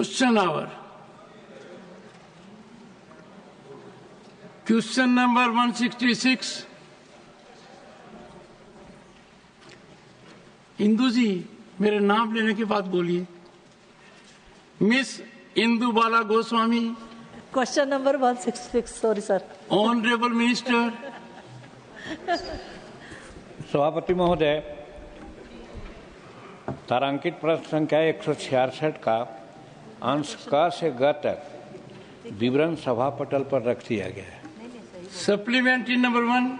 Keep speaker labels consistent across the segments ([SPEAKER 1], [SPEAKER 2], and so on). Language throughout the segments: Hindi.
[SPEAKER 1] Question hour. Question number 166. Indu जी, मेरे नाम लेने के बाद बोलिए। Miss Indu Bala Goswami.
[SPEAKER 2] Question number 166, sorry sir.
[SPEAKER 1] Honourable minister.
[SPEAKER 3] सभापति महोदय, तारांकित प्रश्न संख्या 166 का अंश क से ग तक विवरण सभा पटल पर रख दिया गया है।
[SPEAKER 1] Supplementary number 1,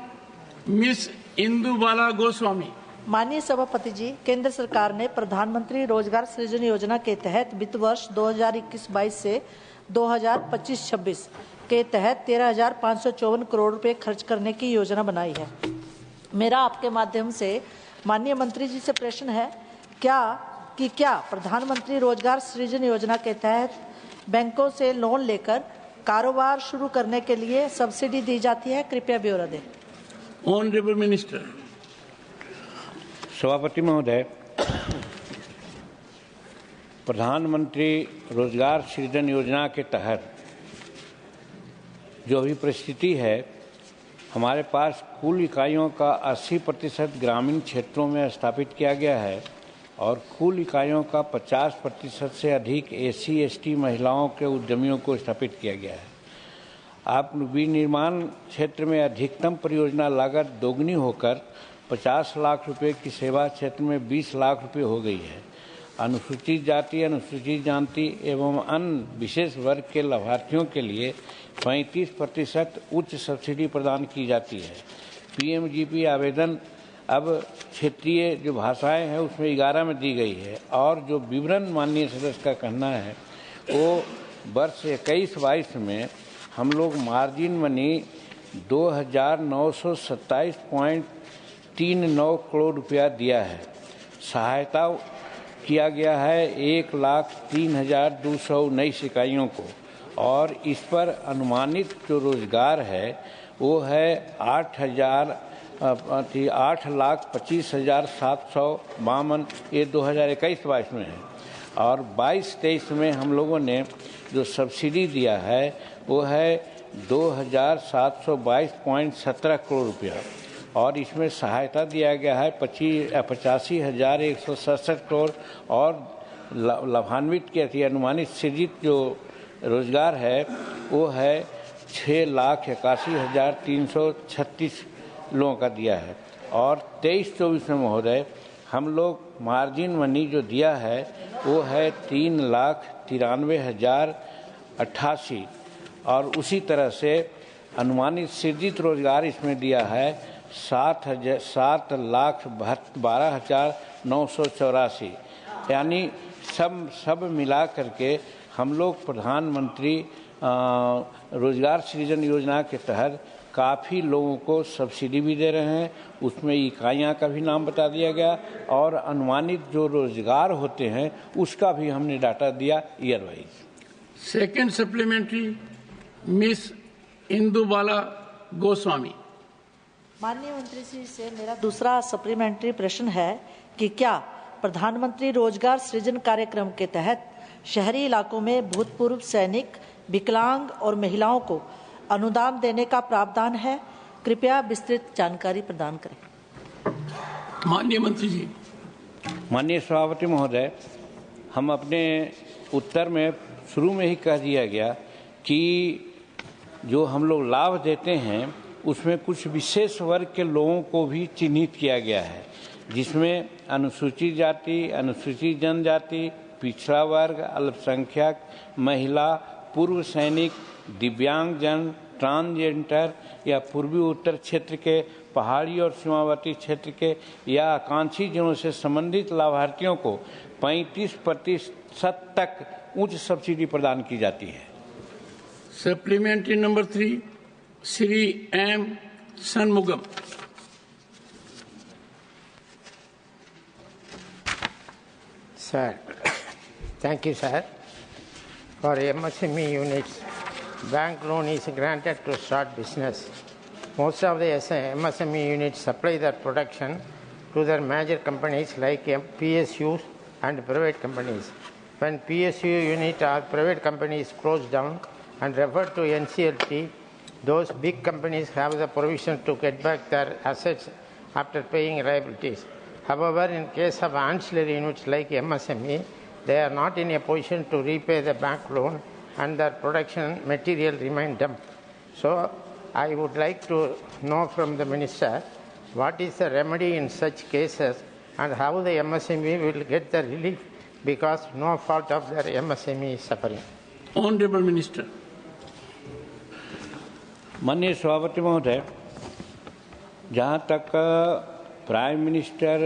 [SPEAKER 1] miss Indu Bala Goswami.
[SPEAKER 2] माननीय सभापति जी, केंद्र सरकार ने प्रधानमंत्री रोजगार सृजन योजना के तहत वित्त वर्ष 2021-22 से 2025-26 के तहत 13,554 करोड़ रुपए खर्च करने की योजना बनाई है। मेरा आपके माध्यम से माननीय मंत्री जी से प्रश्न है क्या प्रधानमंत्री रोजगार सृजन योजना के तहत बैंकों से लोन लेकर कारोबार शुरू करने के लिए सब्सिडी दी जाती है? कृपया ब्यौरा दें।
[SPEAKER 1] Honourable minister.
[SPEAKER 3] सभापति महोदय, प्रधानमंत्री रोजगार सृजन योजना के तहत जो अभी परिस्थिति है, हमारे पास कुल इकाइयों का 80% ग्रामीण क्षेत्रों में स्थापित किया गया है और कुल इकाइयों का 50% से अधिक SC/ST महिलाओं के उद्यमियों को स्थापित किया गया है। आप विनिर्माण क्षेत्र में अधिकतम परियोजना लागत दोगुनी होकर 50 लाख रुपए की सेवा क्षेत्र में 20 लाख रुपए हो गई है। अनुसूचित जाति, अनुसूचित जनजाति एवं अन्य विशेष वर्ग के लाभार्थियों के लिए 35% उच्च सब्सिडी प्रदान की जाती है। PMGP आवेदन अब क्षेत्रीय जो भाषाएं हैं उसमें 11 में दी गई है और जो विवरण माननीय सदस्य का कहना है वो वर्ष 21-22 में हम लोग मार्जिन मनी 2,927.39 करोड़ रुपया दिया है। सहायता किया गया है 1,03,219 इकाइयों को और इस पर अनुमानित जो रोजगार है वो है 8,25,752। ये 2021-22 में है और 22-23 में हम लोगों ने जो सब्सिडी दिया है वो है 2,722.17 करोड़ रुपया और इसमें सहायता दिया गया है 85,167 करोड़ और लाभान्वित किया थी अनुमानित सृजित जो रोजगार है वो है 6,81,336 लोगों का दिया है और 23-24 में महोदय हम लोग मार्जिन मनी जो दिया है वो है 3,93,088 और उसी तरह से अनुमानित सृजित रोजगार इसमें दिया है 7,12,984 यानी सब मिला करके हम लोग प्रधानमंत्री रोजगार सृजन योजना के तहत काफ़ी लोगों को सब्सिडी भी दे रहे हैं। उसमें इकाइयाँ का भी नाम बता दिया गया और अनुमानित जो रोजगार होते हैं उसका भी हमने डाटा दिया year wise.
[SPEAKER 1] Second supplementary, miss Indu Bala Goswami.
[SPEAKER 2] माननीय मंत्री जी से मेरा दूसरा सप्लीमेंट्री प्रश्न है कि क्या प्रधानमंत्री रोजगार सृजन कार्यक्रम के तहत शहरी इलाकों में भूतपूर्व सैनिक, विकलांग और महिलाओं को अनुदान देने का प्रावधान है? कृपया विस्तृत जानकारी प्रदान करें।
[SPEAKER 1] माननीय मंत्री जी।
[SPEAKER 3] माननीय सभापति महोदय, हम अपने उत्तर में शुरू में ही कह दिया गया कि जो हम लोग लाभ देते हैं उसमें कुछ विशेष वर्ग के लोगों को भी चिन्हित किया गया है, जिसमें अनुसूचित जाति, अनुसूचित जनजाति, पिछड़ा वर्ग, अल्पसंख्यक, महिला, पूर्व सैनिक, दिव्यांगजन, ट्रांसजेंडर या पूर्वी उत्तर क्षेत्र के, पहाड़ी और सीमावर्ती क्षेत्र के या आकांक्षी जिलों से संबंधित लाभार्थियों को 35% तक उच्च सब्सिडी प्रदान की जाती है।
[SPEAKER 1] Supplementary number 3, Shri M. Shanmugam।
[SPEAKER 4] Sir, thank you, sir. For MSME units, bank loan is granted to start business. Most of the MSME units supply their production to their major companies like PSUs and private companies. when PSU unit or private company is closed down and referred to NCLT, those big companies have the provision to get back their assets after paying liabilities. However, in case of ancillary units like MSME, they are not in a position to repay the bank loan and their production material remain dumped. So, I would like to know from the Minister what is the remedy in such cases and how the MSME will get the relief because no fault of their MSME is suffering.
[SPEAKER 1] Honorable Minister.
[SPEAKER 3] माननीय सभापति महोदय, जहाँ तक प्राइम मिनिस्टर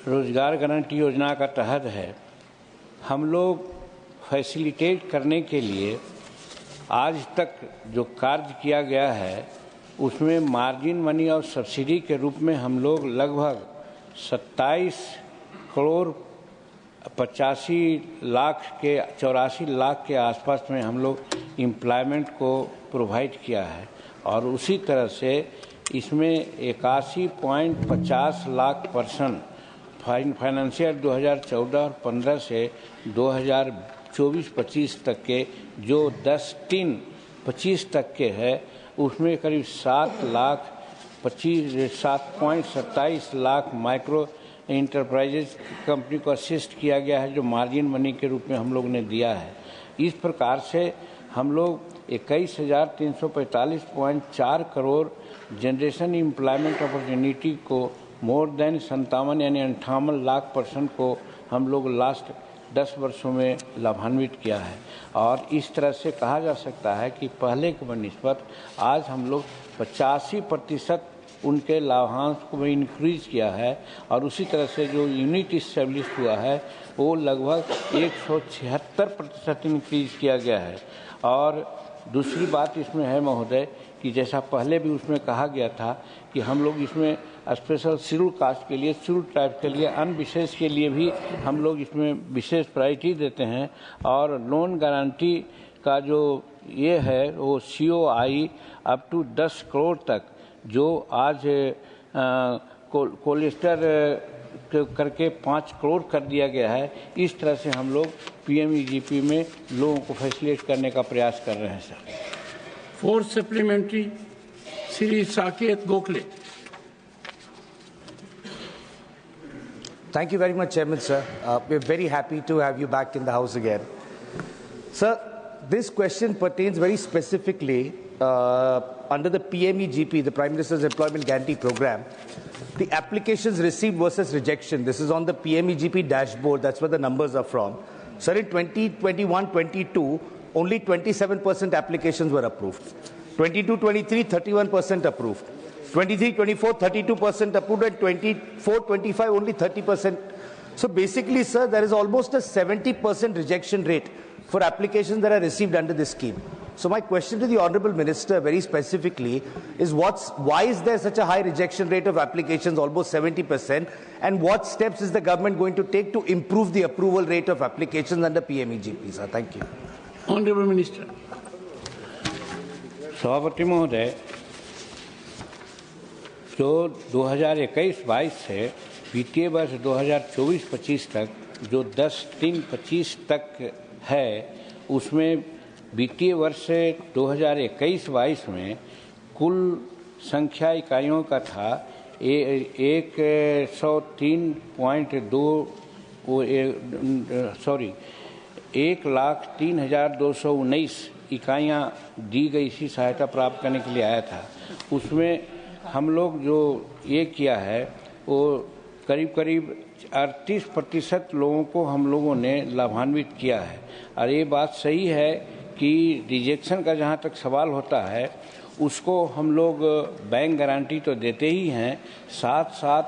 [SPEAKER 3] रोजगार गारंटी योजना का तहत है, हम लोग फैसिलिटेट करने के लिए आज तक जो कार्य किया गया है उसमें मार्जिन मनी और सब्सिडी के रूप में हम लोग लगभग 27 करोड़ 85 लाख के आसपास में हम लोग एम्प्लॉयमेंट को प्रोवाइड किया है और उसी तरह से इसमें 81.50 लाख पर्सन फाइनेंशियल 2014 और 15 से 2024-25 तक के जो 10-3-25 तक के है उसमें करीब 7.27 लाख माइक्रो इंटरप्राइजेज कंपनी को असिस्ट किया गया है जो मार्जिन मनी के रूप में हम लोग ने दिया है। इस प्रकार से हम लोग 21,345.4 करोड़ जनरेशन एम्प्लॉयमेंट अपॉर्चुनिटी को मोर देन 57 यानी 58 लाख पर्सन को हम लोग लास्ट 10 वर्षों में लाभान्वित किया है और इस तरह से कहा जा सकता है कि पहले के बनिस्बत आज हम लोग 85% उनके लाभांश को इंक्रीज किया है और उसी तरह से जो यूनिट इस्टेब्लिश हुआ है वो लगभग 176% इंक्रीज किया गया है। और दूसरी बात इसमें है महोदय कि जैसा पहले भी उसमें कहा गया था कि हम लोग इसमें स्पेशल शेड्यूल कास्ट के लिए, शेड्यूल ट्राइब के लिए, अन्य विशेष के लिए भी हम लोग इसमें विशेष प्रायोरिटी देते हैं और लोन गारंटी का जो ये है वो COI अप टू 10 करोड़ तक जो आज कोलेस्टर करके 5 करोड़ कर दिया गया है। इस तरह से हम लोग PMEGP में लोगों को फैसिलिटेट करने का प्रयास कर रहे हैं sir.
[SPEAKER 1] Fourth supplementary Shri Saket Gokhale.
[SPEAKER 5] Thank you very much, Chairman, sir. We're very happy to have you back in the House again. Sir, this question pertains very specifically under the PMEGP, the Prime Minister's Employment Guarantee Program. The applications received versus rejection. This is on the PMEGP dashboard. That's where the numbers are from. Sir, in 2021-22, only 27% applications were approved. 22-23, 31% approved. 23-24, 32% approved, and 24-25, only 30%. So basically, sir, there is almost a 70% rejection rate for applications that are received under this scheme. So my question to the Honourable Minister very specifically is why is there such a high rejection rate of applications, almost 70%, and what steps is the government going to take to improve the approval rate of applications under PMEGP, sir? Thank you.
[SPEAKER 1] Honourable Minister.
[SPEAKER 3] सभापति महोदय, जो 2021-22 से वित्तीय वर्ष 2024-25 तक जो 10-3-25 तक है उसमें वित्तीय वर्ष 2021-22 में कुल संख्या इकाइयों का था 1,03,219 इकाइयाँ दी गई इसी सहायता प्राप्त करने के लिए आया था। उसमें हम लोग जो ये किया है वो करीब 38% लोगों को हम लोगों ने लाभान्वित किया है। और ये बात सही है कि रिजेक्शन का जहाँ तक सवाल होता है उसको हम लोग बैंक गारंटी तो देते ही हैं, साथ साथ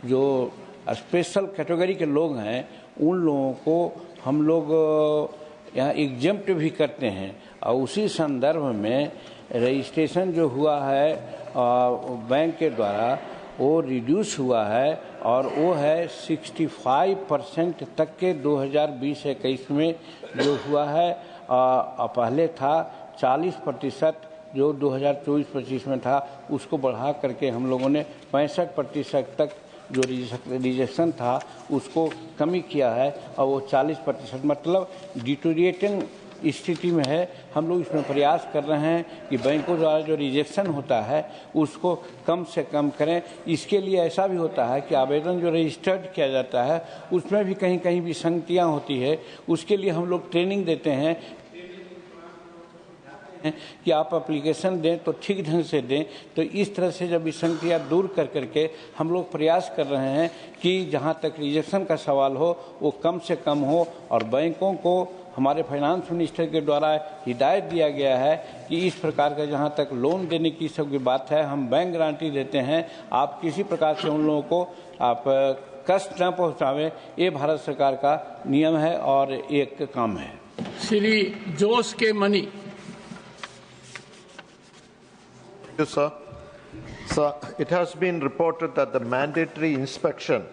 [SPEAKER 3] जो स्पेशल कैटेगरी के लोग हैं उन लोगों को हम लोग यहाँ एग्जम्प्ट भी करते हैं। और उसी संदर्भ में रजिस्ट्रेशन जो हुआ है बैंक के द्वारा वो रिड्यूस हुआ है और वो है 65% तक के 2020-21 में जो हुआ है। पहले था 40% जो 2024-25 में था, उसको बढ़ा करके हम लोगों ने 65% तक जो रिजेक्शन था उसको कमी किया है और वो 40%, मतलब डिटोरिएटिंग स्थिति में है। हम लोग इसमें प्रयास कर रहे हैं कि बैंकों द्वारा जो रिजेक्शन होता है उसको कम से कम करें। इसके लिए ऐसा भी होता है कि आवेदन जो रजिस्टर्ड किया जाता है उसमें भी कहीं कहीं विसंगतियाँ होती है। उसके लिए हम लोग ट्रेनिंग देते हैं कि आप एप्लीकेशन दें तो ठीक ढंग से दें। तो इस तरह से जब विसंगतियाँ दूर कर करके हम लोग प्रयास कर रहे हैं कि जहाँ तक रिजेक्शन का सवाल हो वो कम से कम हो। और बैंकों को हमारे फाइनेंस मिनिस्टर के द्वारा हिदायत दिया गया है कि इस प्रकार का जहाँ तक लोन देने की सब की बात है, हम बैंक गारंटी देते हैं। आप किसी प्रकार से उन लोगों को आप कष्ट न पहुँचावें, ये भारत सरकार का नियम है और एक काम है।
[SPEAKER 1] श्री जोश के money.
[SPEAKER 6] Thank you, sir. Sir, it has been reported that the mandatory inspection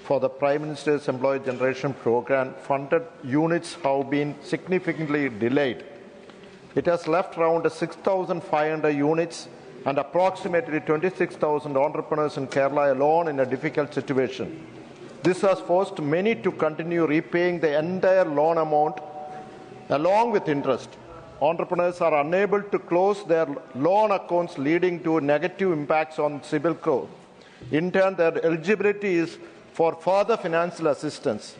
[SPEAKER 6] for the Prime Minister's Employee Generation Program funded units have been significantly delayed. It has left around 6,500 units and approximately 26,000 entrepreneurs in Kerala alone in a difficult situation. This has forced many to continue repaying the entire loan amount along with interest. Entrepreneurs are unable to close their loan accounts, leading to negative impacts on CIBIL score. In turn, their eligibility is for further financial assistance.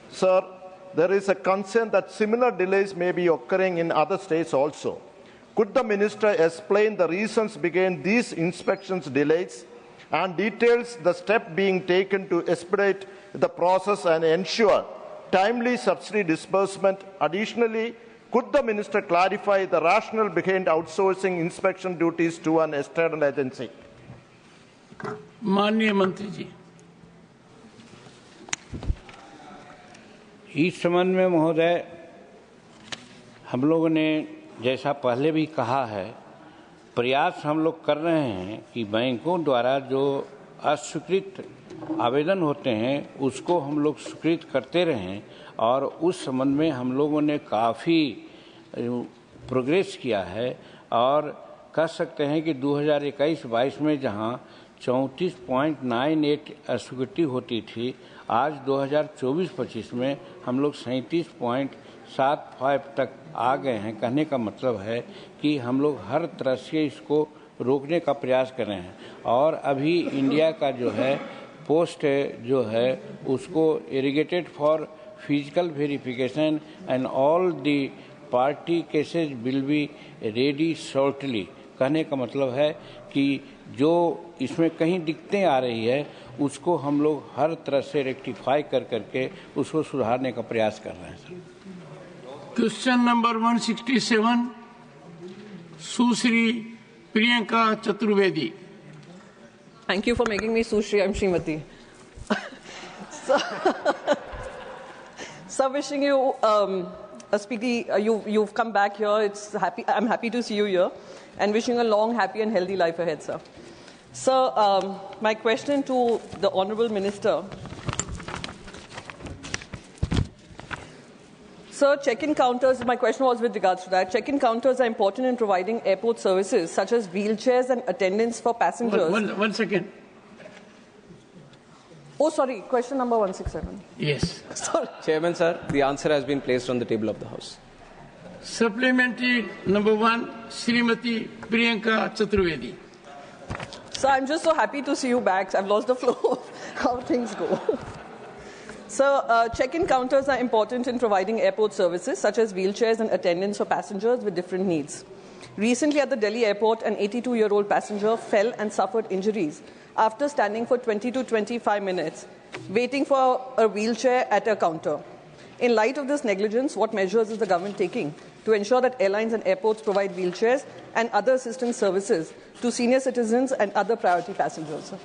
[SPEAKER 6] Sir, there is a concern that similar delays may be occurring in other states also. Could the minister explain the reasons behind these inspections delays and details the step being taken to expedite the process and ensure timely subsidy disbursement? Additionally, could the minister clarify the rationale behind outsourcing inspection duties to an external agency?
[SPEAKER 1] माननीय मंत्री जी।
[SPEAKER 3] इस संबंध में महोदय, हम लोगों ने जैसा पहले भी कहा है, प्रयास हम लोग कर रहे हैं कि बैंकों द्वारा जो अस्वीकृत आवेदन होते हैं उसको हम लोग स्वीकृत करते रहें। और उस संबंध में हम लोगों ने काफ़ी प्रोग्रेस किया है और कह सकते हैं कि 2021-22 में जहां 34.98 अस्वीकृति होती थी, आज 2024-25 में हम लोग 37.75 तक आ गए हैं। कहने का मतलब है कि हम लोग हर तरह से इसको रोकने का प्रयास कर रहे हैं। और अभी इंडिया का जो है पोस्ट जो है उसको irrigated for physical verification and all the party cases will be ready shortly. कहने का मतलब है कि जो इसमें कहीं दिक्कतें आ रही है उसको हम लोग हर तरह से रेक्टिफाई कर करके उसको सुधारने का प्रयास कर रहे हैं। Sir,
[SPEAKER 1] question number 167 Sushri Priyanka Chaturvedi.
[SPEAKER 7] Thank you for making me Sushri. I'm Srimati. So wishing you a speedy. You've come back here. I'm happy to see you here, and wishing a long, happy, and healthy life ahead, sir. Sir, my question to the Honourable Minister. Sir, check-in counters, my question was with regards to that. Check-in counters are important in providing airport services such as wheelchairs and attendants for passengers.
[SPEAKER 1] One second.
[SPEAKER 7] Oh, sorry, question number 167.
[SPEAKER 1] Yes.
[SPEAKER 7] Sorry.
[SPEAKER 8] Chairman, sir, the answer has been placed on the table of the House.
[SPEAKER 1] Supplementary number 1, Srimati Priyanka Chaturvedi.
[SPEAKER 7] Sir, I'm just so happy to see you back. I've lost the flow of how things go. Sir, check-in counters are important in providing airport services such as wheelchairs and attendants for passengers with different needs. Recently at the Delhi airport, an 82-year-old passenger fell and suffered injuries after standing for 20 to 25 minutes waiting for a wheelchair at a counter. In light of this negligence, what measures is the government taking to ensure that airlines and airports provide wheelchairs and other assistance services to senior citizens and other priority passengers? Sir?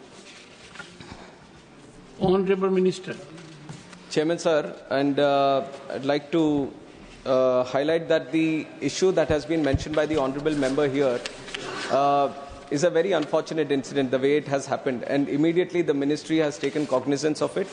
[SPEAKER 1] Honourable Minister.
[SPEAKER 8] Chairman, sir, and I'd like to highlight that the issue that has been mentioned by the honourable member here is a very unfortunate incident, the way it has happened, and immediately the ministry has taken cognizance of it,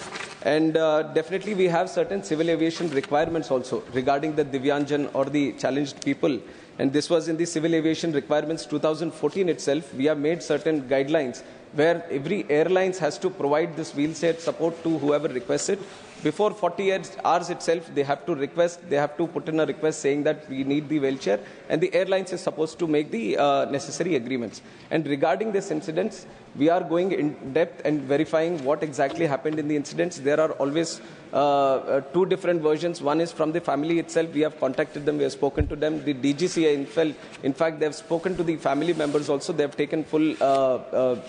[SPEAKER 8] and definitely we have certain civil aviation requirements also regarding the Divyanjan or the challenged people and this was in the Civil Aviation Requirements 2014 itself. We have made certain guidelines where every airlines has to provide this wheelchair support to whoever requests it. Before 40 hours itself, they have to put in a request saying that we need the wheelchair, and the airlines is supposed to make the necessary agreements. And regarding this incidents, we are going in depth and verifying what exactly happened in the incidents. There are always two different versions. One is from the family itself. We have contacted them. We have spoken to them. The DGCA, in fact, they have spoken to the family members also. They have taken full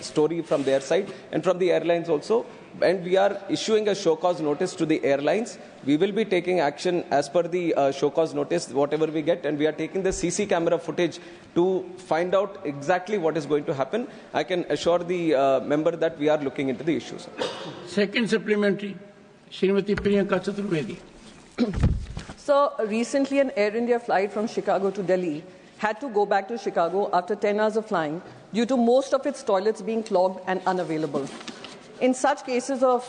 [SPEAKER 8] story from their side and from the airlines also. And we are issuing a show cause notice to the airlines. We will be taking action as per the show cause notice, whatever we get, and we are taking the CC camera footage to find out exactly what is going to happen. I can assure the member that we are looking into the issues.
[SPEAKER 1] Second supplementary, Srimati Priyanka Chaturvedi.
[SPEAKER 7] So recently an Air India flight from Chicago to Delhi had to go back to Chicago after 10 hours of flying due to most of its toilets being clogged and unavailable. In such cases of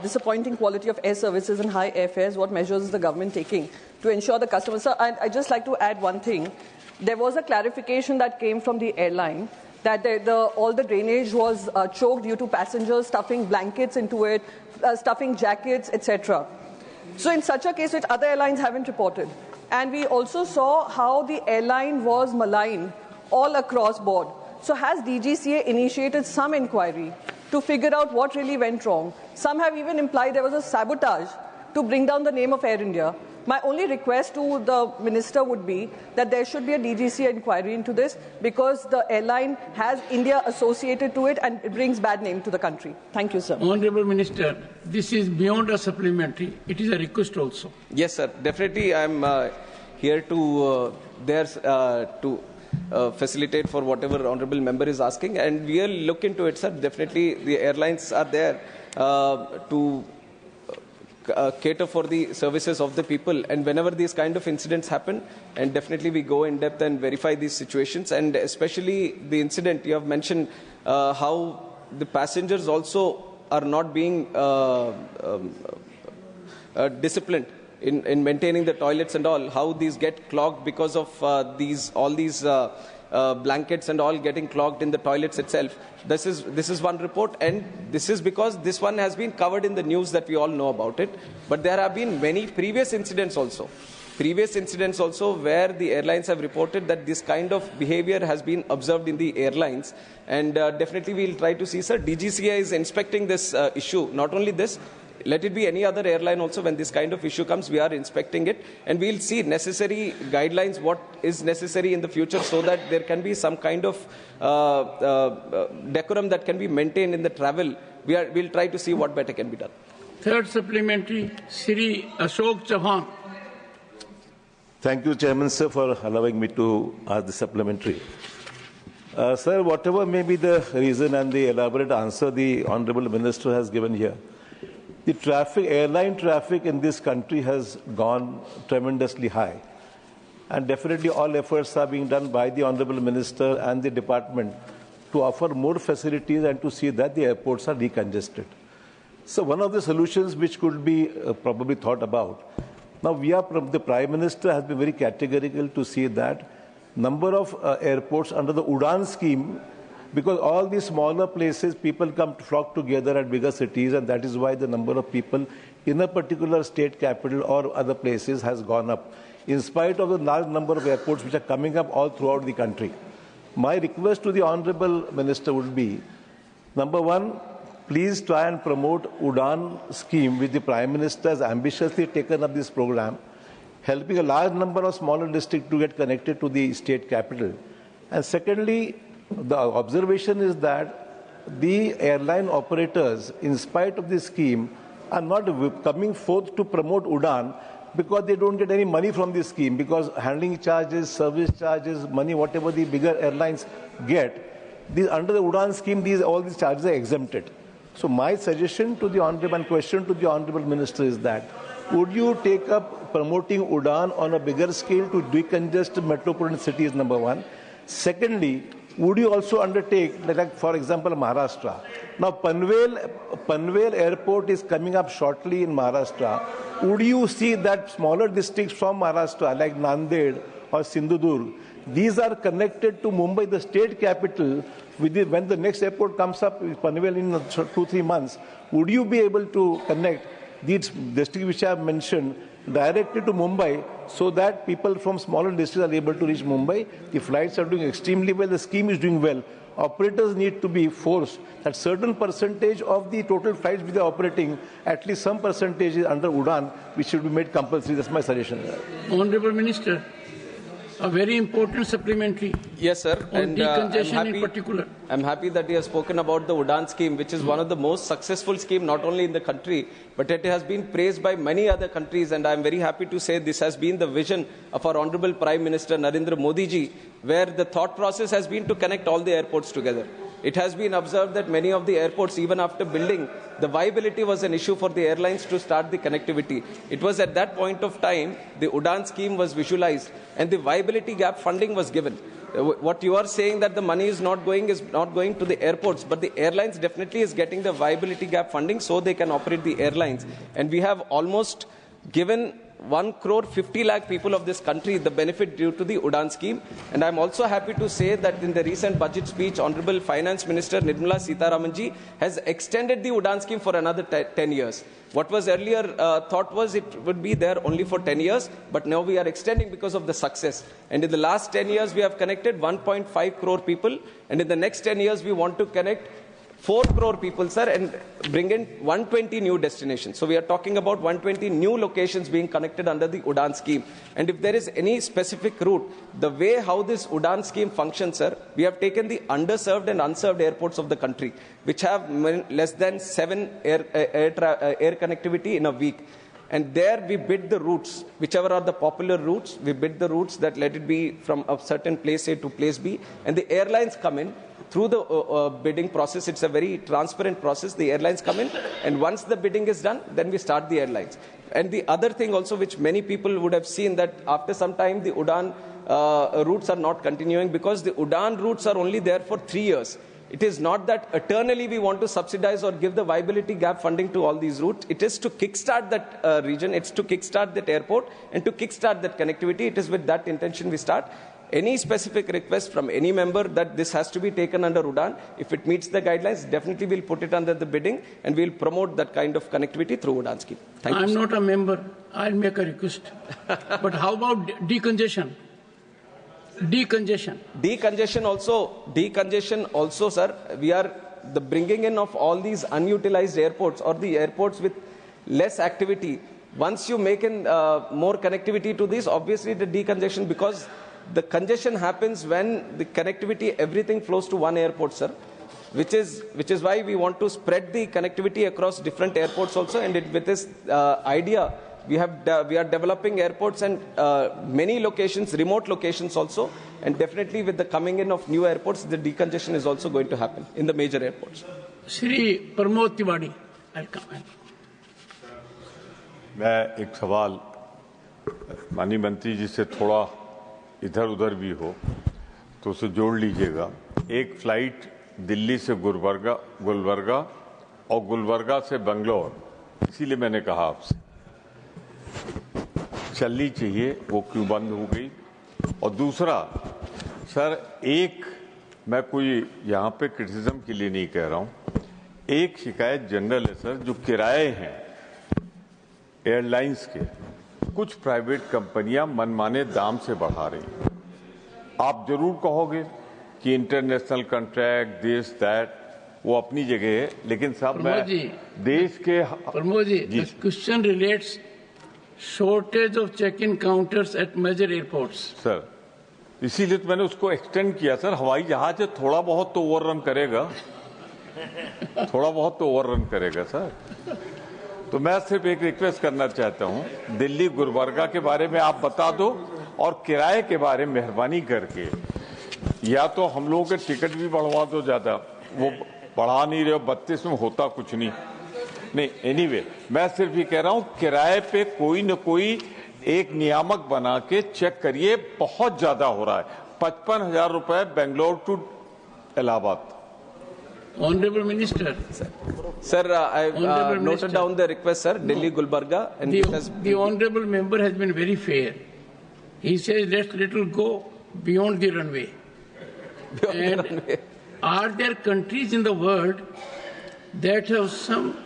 [SPEAKER 7] disappointing quality of air services and high airfares, what measures is the government taking to ensure the customers? So I'd just like to add one thing. There was a clarification that came from the airline that all the drainage was choked due to passengers stuffing blankets into it, stuffing jackets, etc. So in such a case, which other airlines haven't reported. And we also saw how the airline was maligned all across board. So has DGCA initiated some inquiry to figure out what really went wrong? Some have even implied there was a sabotage to bring down the name of Air India. My only request to the minister would be that there should be a DGCA inquiry into this, because the airline has India associated to it and it brings bad name to the country. Thank you, sir.
[SPEAKER 1] Honorable Minister, this is beyond a supplementary. It is a request also.
[SPEAKER 8] Yes, sir. Definitely, I'm here to facilitate for whatever honourable member is asking, and we'll look into it, sir. Definitely, the airlines are there to cater for the services of the people, and whenever these kind of incidents happen, and definitely we go in depth and verify these situations, and especially the incident you have mentioned, how the passengers also are not being disciplined in maintaining the toilets and all, how these get clogged because of all these blankets and all getting clogged in the toilets itself. This is one report, and this is because this one has been covered in the news that we all know about it. But there have been many previous incidents also where the airlines have reported that this kind of behavior has been observed in the airlines. And definitely we'll try to see, sir. DGCA is inspecting this issue. Not only this, let it be any other airline also. When this kind of issue comes, we are inspecting it, and we'll see necessary guidelines, what is necessary in the future, so that there can be some kind of decorum that can be maintained in the travel. We'll try to see what better can be done.
[SPEAKER 1] Third supplementary, Shri Ashok Chauhan.
[SPEAKER 9] Thank you, Chairman, sir, for allowing me to ask the supplementary. Sir, whatever may be the reason and the elaborate answer the Honourable Minister has given here, the airline traffic in this country has gone tremendously high. And definitely all efforts are being done by the Honourable Minister and the department to offer more facilities and to see that the airports are decongested. So one of the solutions which could be probably thought about, now the Prime Minister has been very categorical to see that number of airports under the UDAN scheme, because all these smaller places, people come to flock together at bigger cities, and that is why the number of people in a particular state capital or other places has gone up, in spite of the large number of airports which are coming up all throughout the country. My request to the Honourable Minister would be, number one, please try and promote UDAN scheme, which the Prime Minister has ambitiously taken up this program, helping a large number of smaller districts to get connected to the state capital. And secondly, the observation is that the airline operators, in spite of this scheme, are not coming forth to promote UDAN because they don't get any money from this scheme, because handling charges, service charges, money, whatever the bigger airlines get, under the UDAN scheme, all these charges are exempted. So my suggestion to the Honourable and question to the Honourable Minister is that, would you take up promoting UDAN on a bigger scale to decongest metropolitan cities, number one? Secondly, would you also undertake, like for example, Maharashtra? Now, Panvel Airport is coming up shortly in Maharashtra. Would you see that smaller districts from Maharashtra, like Nanded or Sindhudurg, these are connected to Mumbai, the state capital. When the next airport comes up, Panvel, in 2-3 months, would you be able to connect these districts which I have mentioned directly to Mumbai so that people from smaller districts are able to reach Mumbai? The flights are doing extremely well. The scheme is doing well. Operators need to be forced that certain percentage of the total flights which they are operating, at least some percentage is under UDAN, which should be made compulsory. That's my suggestion.
[SPEAKER 1] Honorable Minister, a very important supplementary.
[SPEAKER 8] Yes, sir.
[SPEAKER 1] On decongestion in particular.
[SPEAKER 8] I'm happy that he has spoken about the UDAN scheme, which is one of the most successful schemes, not only in the country, but it has been praised by many other countries. And I'm very happy to say this has been the vision of our Honorable Prime Minister Narendra Modi ji, where the thought process has been to connect all the airports together. It has been observed that many of the airports, even after building, the viability was an issue for the airlines to start the connectivity. It was at that point of time, the UDAN scheme was visualized and the viability gap funding was given. What you are saying that the money is not going to the airports, but the airlines definitely is getting the viability gap funding so they can operate the airlines. And we have almost given 1.50 crore people of this country the benefit due to the UDAN scheme. And I'm also happy to say that in the recent budget speech, Honorable Finance Minister Nirmala Sitharamanji has extended the UDAN scheme for another 10 years. What was earlier thought was it would be there only for 10 years, but now we are extending because of the success. And in the last 10 years, we have connected 1.5 crore people. And in the next 10 years, we want to connect 4 crore people, sir, and bring in 120 new destinations. So we are talking about 120 new locations being connected under the UDAN scheme. And if there is any specific route, the way how this UDAN scheme functions, sir, we have taken the underserved and unserved airports of the country, which have less than 7 air connectivity in a week. And there we bid the routes, whichever are the popular routes, we bid the routes that let it be from a certain place A to place B. And the airlines come in through the bidding process. It's a very transparent process. The airlines come in, and once the bidding is done, then we start the airlines. And the other thing also, which many people would have seen, that after some time the UDAN routes are not continuing because the UDAN routes are only there for 3 years. It is not that eternally we want to subsidize or give the viability gap funding to all these routes. It is to kickstart that region, it's to kickstart that airport, and to kickstart that connectivity. It is with that intention we start. Any specific request from any member that this has to be taken under UDAN, if it meets the guidelines, definitely we'll put it under the bidding and we'll promote that kind of connectivity through UDAN scheme. Thank you.
[SPEAKER 1] I'm not a member. I'll make a request. But how about decongestion? Decongestion
[SPEAKER 8] also, sir, we are the bringing in of all these unutilized airports or the airports with less activity. Once you make in more connectivity to these, obviously the decongestion, because the congestion happens when the connectivity, everything flows to one airport, sir, which is why we want to spread the connectivity across different airports also. And with this idea, we are developing airports and many locations, remote locations also. And definitely with the coming in of new airports, the decongestion is also going to happen in the major airports.
[SPEAKER 1] Shri Pramod Tiwari, I'll come.
[SPEAKER 10] मैं एक सवाल माननीय मंत्री जी से थोड़ा इधर उधर भी हो तो उसे जोड़ लीजिएगा। एक फ्लाइट दिल्ली से गुलबर्गा और गुलबर्गा से बेंगलोर, इसीलिए मैंने कहा आपसे चलनी चाहिए, वो क्यों बंद हो गई। और दूसरा सर, मैं कोई यहाँ पे क्रिटिसिज्म के लिए नहीं कह रहा हूँ, एक शिकायत जनरल है सर, जो किराए हैं एयरलाइंस के, कुछ प्राइवेट कंपनियां मनमाने दाम से बढ़ा रही हैं। आप जरूर कहोगे कि इंटरनेशनल कॉन्ट्रैक्ट दिस दैट, वो अपनी जगह है, लेकिन साहब मैं देश के
[SPEAKER 1] Pramod ji, the question relates shortage of check-in counters at major airports.
[SPEAKER 10] Sir, इसीलिए तो मैंने उसको एक्सटेंड किया सर। हवाई जहाज है, थोड़ा बहुत तो ओवररन करेगा, सर। तो मैं सिर्फ एक रिक्वेस्ट करना चाहता हूं, दिल्ली गुलबर्गा के बारे में आप बता दो और किराए के बारे में मेहरबानी करके, या तो हम लोगों के टिकट भी बढ़वा दो ज्यादा, वो बढ़ा नहीं रहे हो, 32 में होता कुछ नहीं। एनीवे, मैं सिर्फ ये कह रहा हूं, किराए पे कोई न कोई एक नियामक बना के चेक करिए, बहुत ज्यादा हो रहा है। 55,000 रुपए Bangalore to Allahabad.
[SPEAKER 1] Honorable Minister.
[SPEAKER 8] Sir, I've noted down the request, sir. Delhi Gulbarga. And
[SPEAKER 1] the honourable member has been very fair. He says, let's little go beyond the runway. Are there countries in the world that have some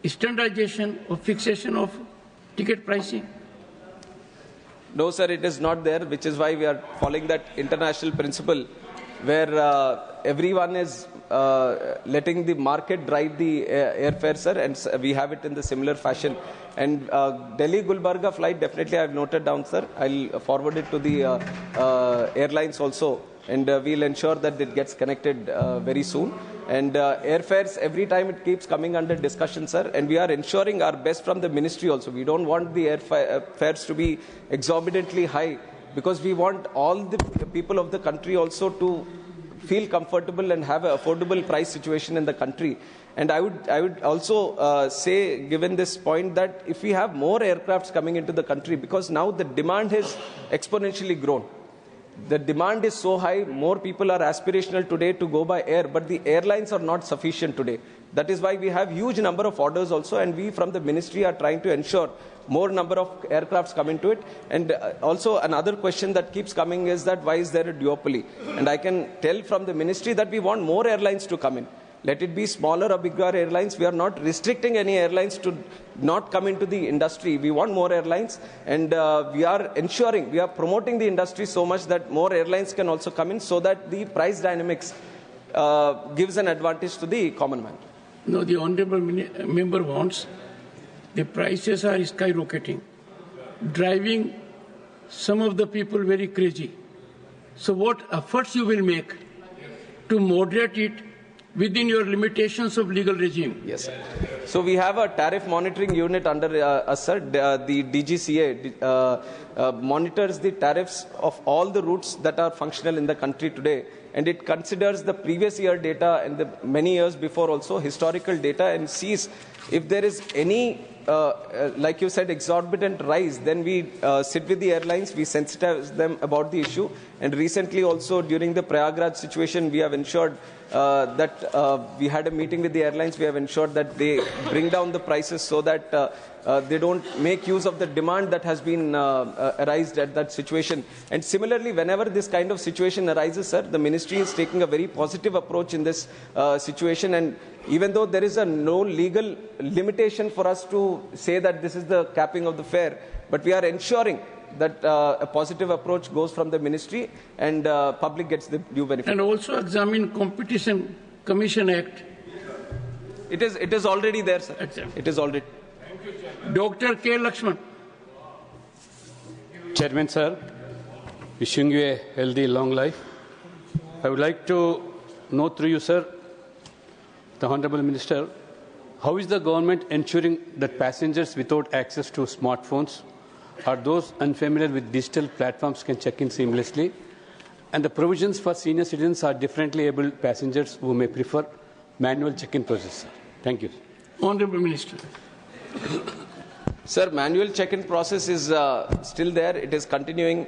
[SPEAKER 1] standardization or fixation of ticket pricing?
[SPEAKER 8] No, sir, it is not there, which is why we are following that international principle where everyone is letting the market drive the airfare, sir, and we have it in the similar fashion. And Delhi-Gulbarga flight, definitely I have noted down, sir. I'll forward it to the airlines also, and we'll ensure that it gets connected very soon. And airfares, every time it keeps coming under discussion, sir, and we are ensuring our best from the ministry also. We don't want the airfares to be exorbitantly high, because we want all the people of the country also to feel comfortable and have an affordable price situation in the country. And I would also say, given this point, that if we have more aircrafts coming into the country, because now the demand has exponentially grown. The demand is so high, more people are aspirational today to go by air, but the airlines are not sufficient today. That is why we have huge number of orders also, and we from the ministry are trying to ensure more number of aircrafts come into it. And also another question that keeps coming is that why is there a duopoly? And I can tell from the ministry that we want more airlines to come in. Let it be smaller or bigger airlines. We are not restricting any airlines to not come into the industry. We want more airlines, and we are ensuring, we are promoting the industry so much that more airlines can also come in, so that the price dynamics gives an advantage to the common man.
[SPEAKER 1] No, the honorable member wants, the prices are skyrocketing, driving some of the people very crazy. So what efforts you will make to moderate it within your limitations of legal regime?
[SPEAKER 8] Yes, sir. So we have a tariff monitoring unit under us, sir. The DGCA monitors the tariffs of all the routes that are functional in the country today, and it considers the previous year data and the many years before also historical data, and sees if there is any like you said, exorbitant rise, then we sit with the airlines, we sensitize them about the issue. And recently also during the Prayagraj situation, we have ensured that we had a meeting with the airlines. We have ensured that they bring down the prices so that they don't make use of the demand that has been arised at that situation. And similarly, whenever this kind of situation arises, sir, the ministry is taking a very positive approach in this situation. And even though there is no legal limitation for us to say that this is the capping of the fare, but we are ensuring that a positive approach goes from the ministry and public gets the due benefit.
[SPEAKER 1] And also examine Competition Commission Act.
[SPEAKER 8] It is already there, sir.
[SPEAKER 1] Exactly.
[SPEAKER 8] It is already.
[SPEAKER 1] Dr. K. Lakshman.
[SPEAKER 11] Chairman, sir, wishing you a healthy, long life. I would like to know through you, sir, the Honorable Minister, how is the government ensuring that passengers without access to smartphones or those unfamiliar with digital platforms can check in seamlessly? And the provisions for senior citizens or differently abled passengers who may prefer manual check-in process, sir. Thank you.
[SPEAKER 1] Honorable Minister.
[SPEAKER 8] Sir, manual check-in process is still there. It is continuing.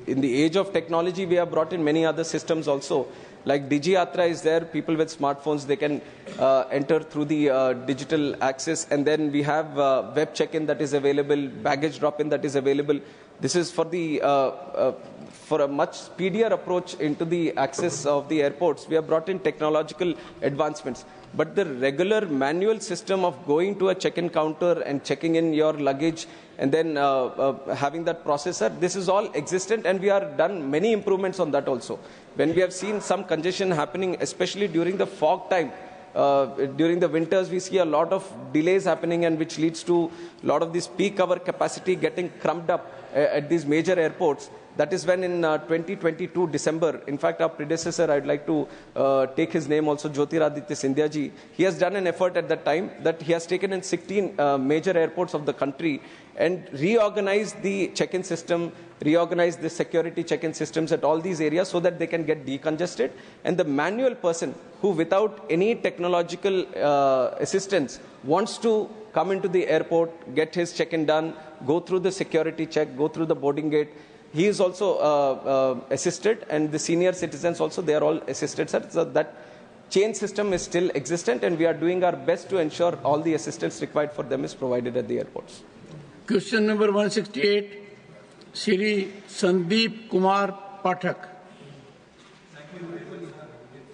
[SPEAKER 8] In the age of technology, we have brought in many other systems also. Like DigiYatra is there. People with smartphones, they can enter through the digital access. And then we have web check-in that is available, baggage drop-in that is available. This is for the for a much speedier approach into the access of the airports. We have brought in technological advancements. But the regular manual system of going to a check-in counter and checking in your luggage and then having that processor, this is all existent, and we have done many improvements on that also. When we have seen some congestion happening, especially during the fog time, during the winters, we see a lot of delays happening, and which leads to a lot of this peak hour capacity getting crumped up at these major airports. That is when in 2022 December, in fact, our predecessor, I'd like to take his name also, Jyotiraditya Scindia ji, he has done an effort at that time that he has taken in 16 major airports of the country and reorganized the check-in system, reorganized the security check-in systems at all these areas so that they can get decongested. And the manual person who without any technological assistance wants to come into the airport, get his check-in done, go through the security check, go through the boarding gate, he is also assisted, and the senior citizens also, they are all assisted, sir. So that chain system is still existent, and we are doing our best to ensure all the assistance required for them is provided at the airports.
[SPEAKER 1] Question number 168, Shri Sandeep Kumar Pathak.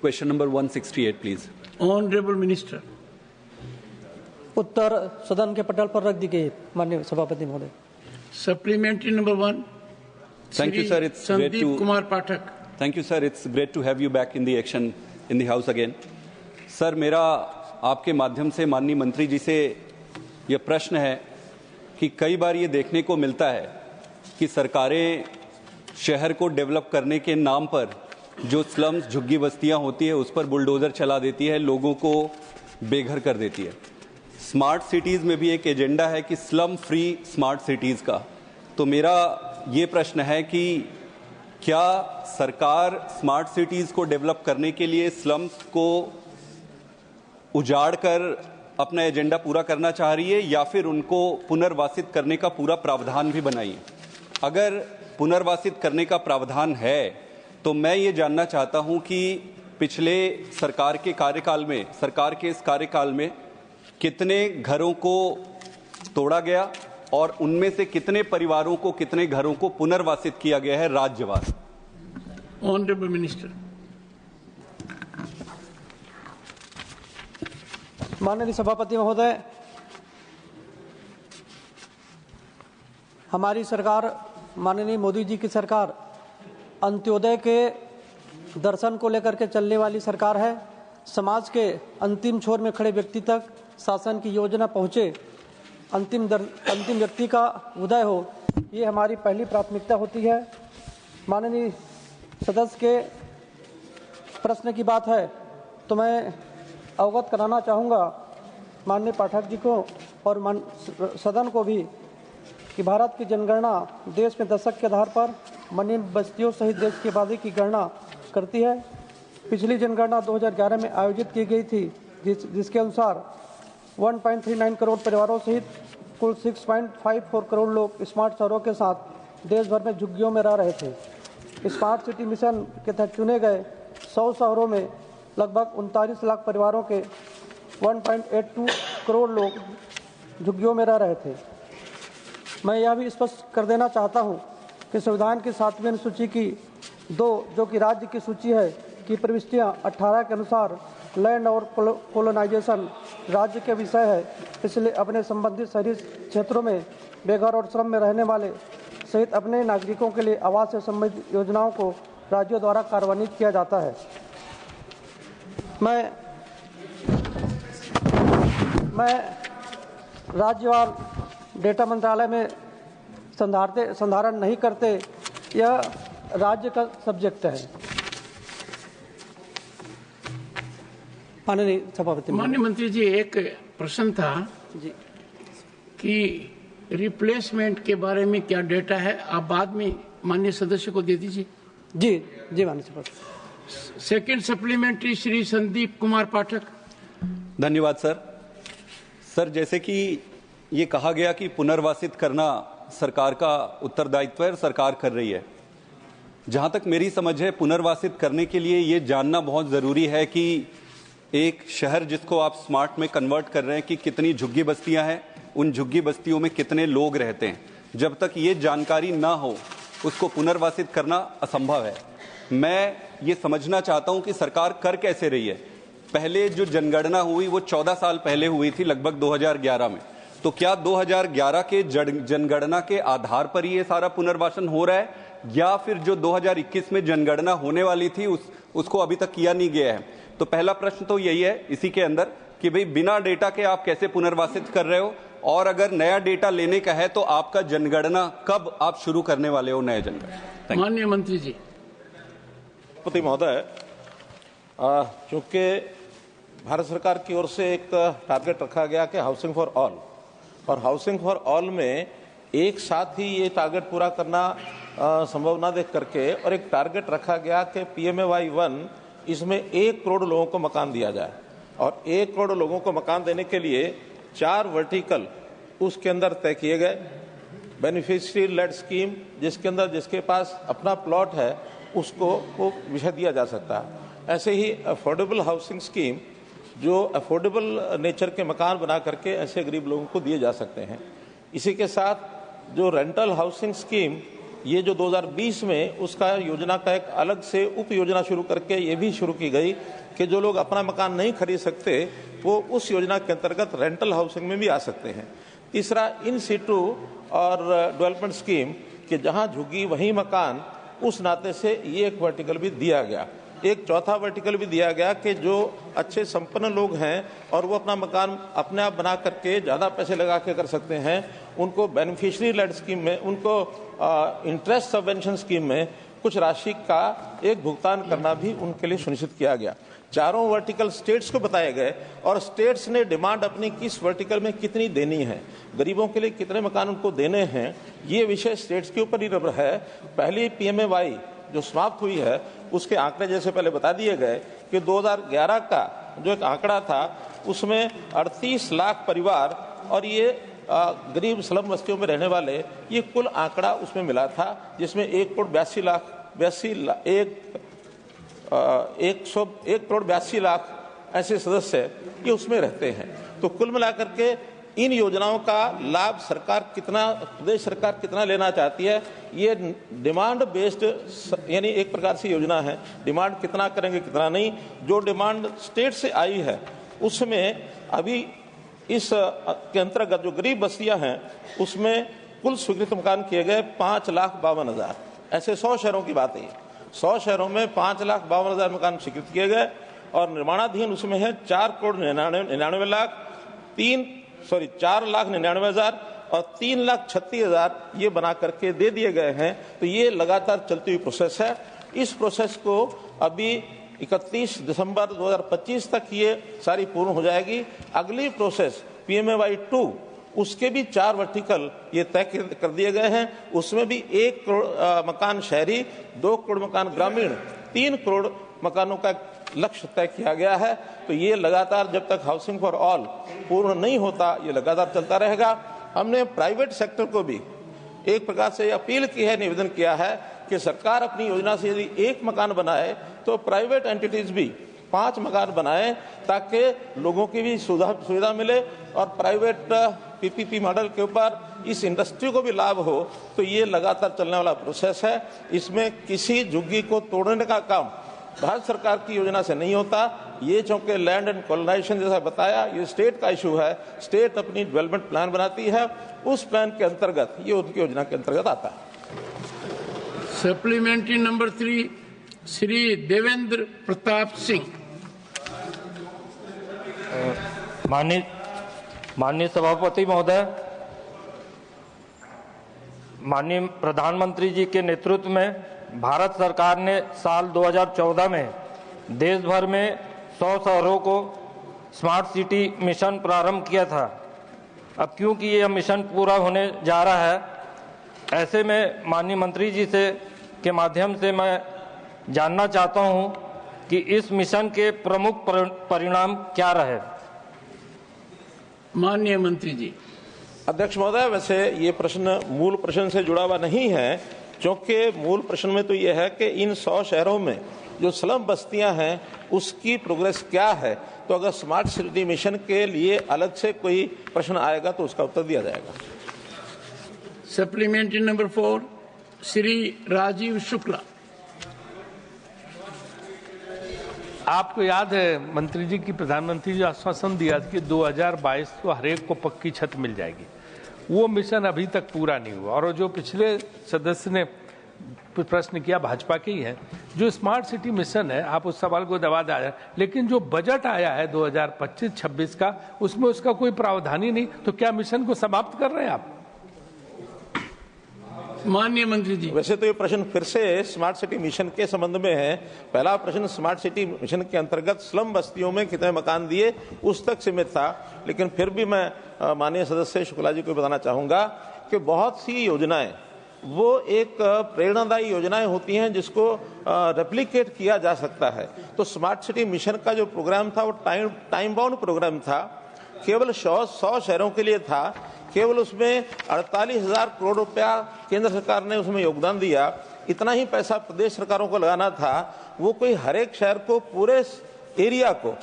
[SPEAKER 12] Question number 168, please.
[SPEAKER 1] Honorable Minister.
[SPEAKER 13] उत्तर सदन के पटल पर रख दी गई, माननीय सभापति महोदय।
[SPEAKER 1] Supplementary number 1.
[SPEAKER 12] Thank you, sir. It's great
[SPEAKER 1] Sandeep
[SPEAKER 12] to.
[SPEAKER 1] Kumar Pathak.
[SPEAKER 12] Thank you, sir. It's great to have you back in the action in the House again. Sir, मेरा आपके माध्यम से माननीय मंत्री जी से यह प्रश्न है कि कई बार ये देखने को मिलता है कि सरकारें शहर को डेवलप करने के नाम पर जो स्लम्स, झुग्गी बस्तियां होती है, उस पर बुलडोजर चला देती है, लोगों को बेघर कर देती है। स्मार्ट सिटीज़ में भी एक एजेंडा है कि स्लम फ्री स्मार्ट सिटीज़ का। तो मेरा ये प्रश्न है कि क्या सरकार स्मार्ट सिटीज़ को डेवलप करने के लिए स्लम्स को उजाड़ कर अपना एजेंडा पूरा करना चाह रही है या फिर उनको पुनर्वासित करने का पूरा प्रावधान भी बनाई है? अगर पुनर्वासित करने का प्रावधान है तो मैं ये जानना चाहता हूं कि पिछले सरकार के इस कार्यकाल में कितने घरों को तोड़ा गया और उनमें से कितने परिवारों को, कितने घरों को पुनर्वासित किया गया है राज्यवार?
[SPEAKER 1] Honourable minister.
[SPEAKER 13] माननीय सभापति महोदय, हमारी सरकार, माननीय मोदी जी की सरकार अंत्योदय के दर्शन को लेकर के चलने वाली सरकार है। समाज के अंतिम छोर में खड़े व्यक्ति तक शासन की योजना पहुंचे, अंतिम व्यक्ति का उदय हो, ये हमारी पहली प्राथमिकता होती है। माननीय सदस्य के प्रश्न की बात है तो मैं अवगत कराना चाहूँगा माननीय पाठक जी को और सदन को भी कि भारत की जनगणना देश में दशक के आधार पर मनी बस्तियों सहित देश की आबादी की गणना करती है। पिछली जनगणना 2011 में आयोजित की गई थी, जिसके अनुसार 1.39 करोड़ परिवारों सहित कुल 6.54 करोड़ लोग स्मार्ट शहरों के साथ देश भर में झुग्गियों में रह रहे थे। स्मार्ट सिटी मिशन के तहत चुने गए 100 शहरों में लगभग 39 लाख परिवारों के 1.82 करोड़ लोग झुग्गियों में रह रहे थे। मैं यह भी स्पष्ट कर देना चाहता हूं कि संविधान की 7वीं अनुसूची की 2 जो कि राज्य की सूची है की प्रविष्टियां 18 के अनुसार लैंड और कोलोनाइजेशन राज्य के विषय है, इसलिए अपने संबंधित शहरी क्षेत्रों में बेघर और श्रम में रहने वाले सहित अपने नागरिकों के लिए आवास से संबंधित योजनाओं को राज्यों द्वारा कार्यान्वित किया जाता है। मैं राज्यवार डेटा मंत्रालय में संधारण नहीं करते, यह राज्य का सब्जेक्ट है। माननीय सभापति।
[SPEAKER 1] माननीय मंत्री जी, एक प्रश्न था
[SPEAKER 13] जी
[SPEAKER 1] कि रिप्लेसमेंट के बारे में क्या डेटा है, आप बाद में माननीय सदस्य को दे दीजिए।
[SPEAKER 13] जी जी माननीय सभापति।
[SPEAKER 1] Second supplementary Shri Sandeep Kumar Pathak.
[SPEAKER 12] धन्यवाद सर। सर, जैसे कि ये कहा गया कि पुनर्वासित करना सरकार का उत्तरदायित्व है, सरकार कर रही है। जहां तक मेरी समझ है, पुनर्वासित करने के लिए ये जानना बहुत ज़रूरी है कि एक शहर जिसको आप स्मार्ट में कन्वर्ट कर रहे हैं कि कितनी झुग्गी बस्तियां हैं, उन झुग्गी बस्तियों में कितने लोग रहते हैं। जब तक ये जानकारी ना हो उसको पुनर्वासित करना असंभव है। मैं ये समझना चाहता हूं कि सरकार कर कैसे रही है। पहले जो जनगणना हुई वो 14 साल पहले हुई थी, लगभग 2011 में। तो क्या 2011 के जनगणना के आधार पर ये सारा पुनर्वासन हो रहा है या फिर जो 2021 में जनगणना होने वाली थी उसको अभी तक किया नहीं गया है? तो पहला प्रश्न तो यही है इसी के अंदर कि भाई बिना डेटा के आप कैसे पुनर्वासित कर रहे हो, और अगर नया डेटा लेने का है तो आपका जनगणना कब आप शुरू करने वाले हो नया जनगणना?
[SPEAKER 1] माननीय मंत्री जी।
[SPEAKER 6] राष्ट्रपति महोदय, चूंकि भारत सरकार की ओर से एक टारगेट रखा गया कि हाउसिंग फॉर ऑल, और हाउसिंग फॉर ऑल में एक साथ ही ये टारगेट पूरा करना संभव ना देख करके और एक टारगेट रखा गया कि PMAY 1 इसमें 1 करोड़ लोगों को मकान दिया जाए, और 1 करोड़ लोगों को मकान देने के लिए 4 वर्टिकल उसके अंदर तय किए गए। बेनिफिशियरी लेड स्कीम, जिसके अंदर जिसके पास अपना प्लॉट है उसको वो विषय दिया जा सकता है। ऐसे ही अफोर्डेबल हाउसिंग स्कीम, जो अफोर्डेबल नेचर के मकान बना करके ऐसे गरीब लोगों को दिए जा सकते हैं। इसी के साथ जो रेंटल हाउसिंग स्कीम
[SPEAKER 14] ये जो 2020 में उसका योजना का एक अलग से उप योजना शुरू करके ये भी शुरू की गई कि जो लोग अपना मकान नहीं खरीद सकते वो उस योजना के अंतर्गत रेंटल हाउसिंग में भी आ सकते हैं। तीसरा, इन सीटू और डेवलपमेंट स्कीम कि जहां झुग्गी वहीं मकान, उस नाते से ये एक वर्टिकल भी दिया गया। एक चौथा वर्टिकल भी दिया गया कि जो अच्छे संपन्न लोग हैं और वो अपना मकान अपने आप बना करके ज़्यादा पैसे लगा के कर सकते हैं, उनको बेनिफिशियरी लेड स्कीम में, उनको इंटरेस्ट सबवेंशन स्कीम में कुछ राशि का एक भुगतान करना भी उनके लिए सुनिश्चित किया गया। चारों वर्टिकल स्टेट्स को बताए गए और स्टेट्स ने डिमांड अपनी किस वर्टिकल में कितनी देनी है, गरीबों के लिए कितने मकान उनको देने हैं, ये विषय स्टेट्स के ऊपर निर्भर है। पहली PMAY जो समाप्त हुई है उसके आंकड़े जैसे पहले बता दिए गए कि 2011 का जो एक आंकड़ा था उसमें 38 लाख परिवार और ये गरीब स्लम बस्तियों में रहने वाले, ये कुल आंकड़ा उसमें मिला था, जिसमें 1 करोड़ 82 लाख ऐसे सदस्य ये उसमें रहते हैं। तो कुल मिलाकर के इन योजनाओं का लाभ सरकार कितना, प्रदेश सरकार कितना लेना चाहती है, ये डिमांड बेस्ड यानी एक प्रकार से योजना है। डिमांड कितना करेंगे कितना नहीं, जो डिमांड स्टेट से आई है उसमें अभी इस के अंतर्गत जो गरीब बस्तियां हैं उसमें कुल स्वीकृत मकान किए गए 5,52,000। ऐसे 100 शहरों की बात है। 100 शहरों में 5,52,000 मकान स्वीकृत किए गए और निर्माणाधीन उसमें है 4,99,000 और 3,36,000 ये बना करके दे दिए गए हैं। तो ये लगातार चलती हुई प्रोसेस है। इस प्रोसेस को अभी 31 दिसंबर 2025 तक ये सारी पूर्ण हो जाएगी। अगली प्रोसेस PMAY 2 उसके भी 4 वर्टिकल ये तय कर दिए गए हैं। उसमें भी 1 करोड़ मकान शहरी, 2 करोड़ मकान ग्रामीण, 3 करोड़ मकानों का लक्ष्य तय किया गया है। तो ये लगातार जब तक हाउसिंग फॉर ऑल पूर्ण नहीं होता ये लगातार चलता रहेगा। हमने प्राइवेट सेक्टर को भी एक प्रकार से अपील की है, निवेदन किया है कि सरकार अपनी योजना से यदि 1 मकान बनाए तो प्राइवेट एंटिटीज भी 5 मकान बनाए ताकि लोगों की भी सुविधा मिले और प्राइवेट PPP मॉडल के ऊपर इस इंडस्ट्री को भी लाभ हो। तो ये लगातार चलने वाला प्रोसेस है। इसमें किसी झुग्गी को तोड़ने का काम भारत सरकार की योजना से नहीं होता। ये चूंकि लैंड एंड कॉलोनाइजेशन जैसा बताया ये स्टेट का इशू है, स्टेट अपनी डेवलपमेंट प्लान बनाती है, उस प्लान के अंतर्गत ये उनकी योजना के अंतर्गत आता है।
[SPEAKER 1] Supplementary number 3 Shri Devendra Pratap Singh.
[SPEAKER 15] माननीय सभापति महोदय, माननीय प्रधानमंत्री जी के नेतृत्व में भारत सरकार ने साल 2014 में देश भर में 100 शहरों को स्मार्ट सिटी मिशन प्रारंभ किया था। अब क्योंकि यह मिशन पूरा होने जा रहा है, ऐसे में माननीय मंत्री जी से के माध्यम से मैं जानना चाहता हूं कि इस मिशन के प्रमुख परिणाम क्या रहे।
[SPEAKER 1] माननीय मंत्री जी।
[SPEAKER 14] अध्यक्ष महोदय, वैसे ये प्रश्न मूल प्रश्न से जुड़ा हुआ नहीं है, क्योंकि मूल प्रश्न में तो ये है कि इन 100 शहरों में जो स्लम बस्तियां हैं उसकी प्रोग्रेस क्या है। तो अगर स्मार्ट सिटी मिशन के लिए अलग से कोई प्रश्न आएगा तो उसका उत्तर दिया जाएगा।
[SPEAKER 1] Supplementary number 4 Shri Rajeev Shukla.
[SPEAKER 16] आपको याद है मंत्री जी की प्रधानमंत्री जी आश्वासन दिया था कि 2022 को हरेक को पक्की छत मिल जाएगी। वो मिशन अभी तक पूरा नहीं हुआ। और जो पिछले सदस्य ने प्रश्न किया भाजपा के ही है, जो स्मार्ट सिटी मिशन है आप उस सवाल को दबा दिया, लेकिन जो बजट आया है 2025-26 का उसमें उसका कोई प्रावधान ही नहीं। तो क्या मिशन को समाप्त कर रहे हैं आप?
[SPEAKER 14] माननीय मंत्री जी, वैसे तो ये प्रश्न फिर से स्मार्ट सिटी मिशन के संबंध में है। पहला प्रश्न स्मार्ट सिटी मिशन के अंतर्गत स्लम बस्तियों में कितने मकान दिए उस तक सीमित था। लेकिन फिर भी मैं माननीय सदस्य शुक्ला जी को बताना चाहूंगा कि बहुत सी योजनाएं वो एक प्रेरणादायी योजनाएं होती हैं जिसको रेप्लिकेट किया जा सकता है। तो स्मार्ट सिटी मिशन का जो प्रोग्राम था वो टाइम बाउंड प्रोग्राम था, केवल 100 शहरों के लिए था। केवल उसमें 48,000 करोड़ रुपया केंद्र सरकार ने उसमें योगदान दिया। इतना ही पैसा प्रदेश सरकारों को लगाना था। वो कोई हर एक शहर को, पूरे एरिया को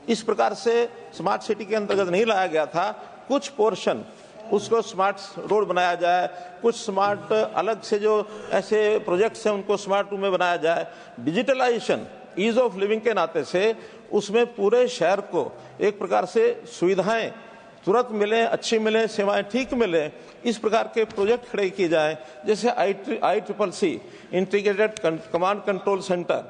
[SPEAKER 14] इस प्रकार से स्मार्ट सिटी के अंतर्गत नहीं लाया गया था। कुछ पोर्शन उसको स्मार्ट रोड बनाया जाए, कुछ स्मार्ट अलग से जो ऐसे प्रोजेक्ट्स हैं उनको स्मार्ट रूम में बनाया जाए। डिजिटलाइजेशन, ईज ऑफ लिविंग के नाते से उसमें पूरे शहर को एक प्रकार से सुविधाएं तुरंत मिलें, अच्छी मिलें, सेवाएं ठीक मिलें, इस प्रकार के प्रोजेक्ट खड़े किए जाएं। जैसे ICCC integrated command control centre,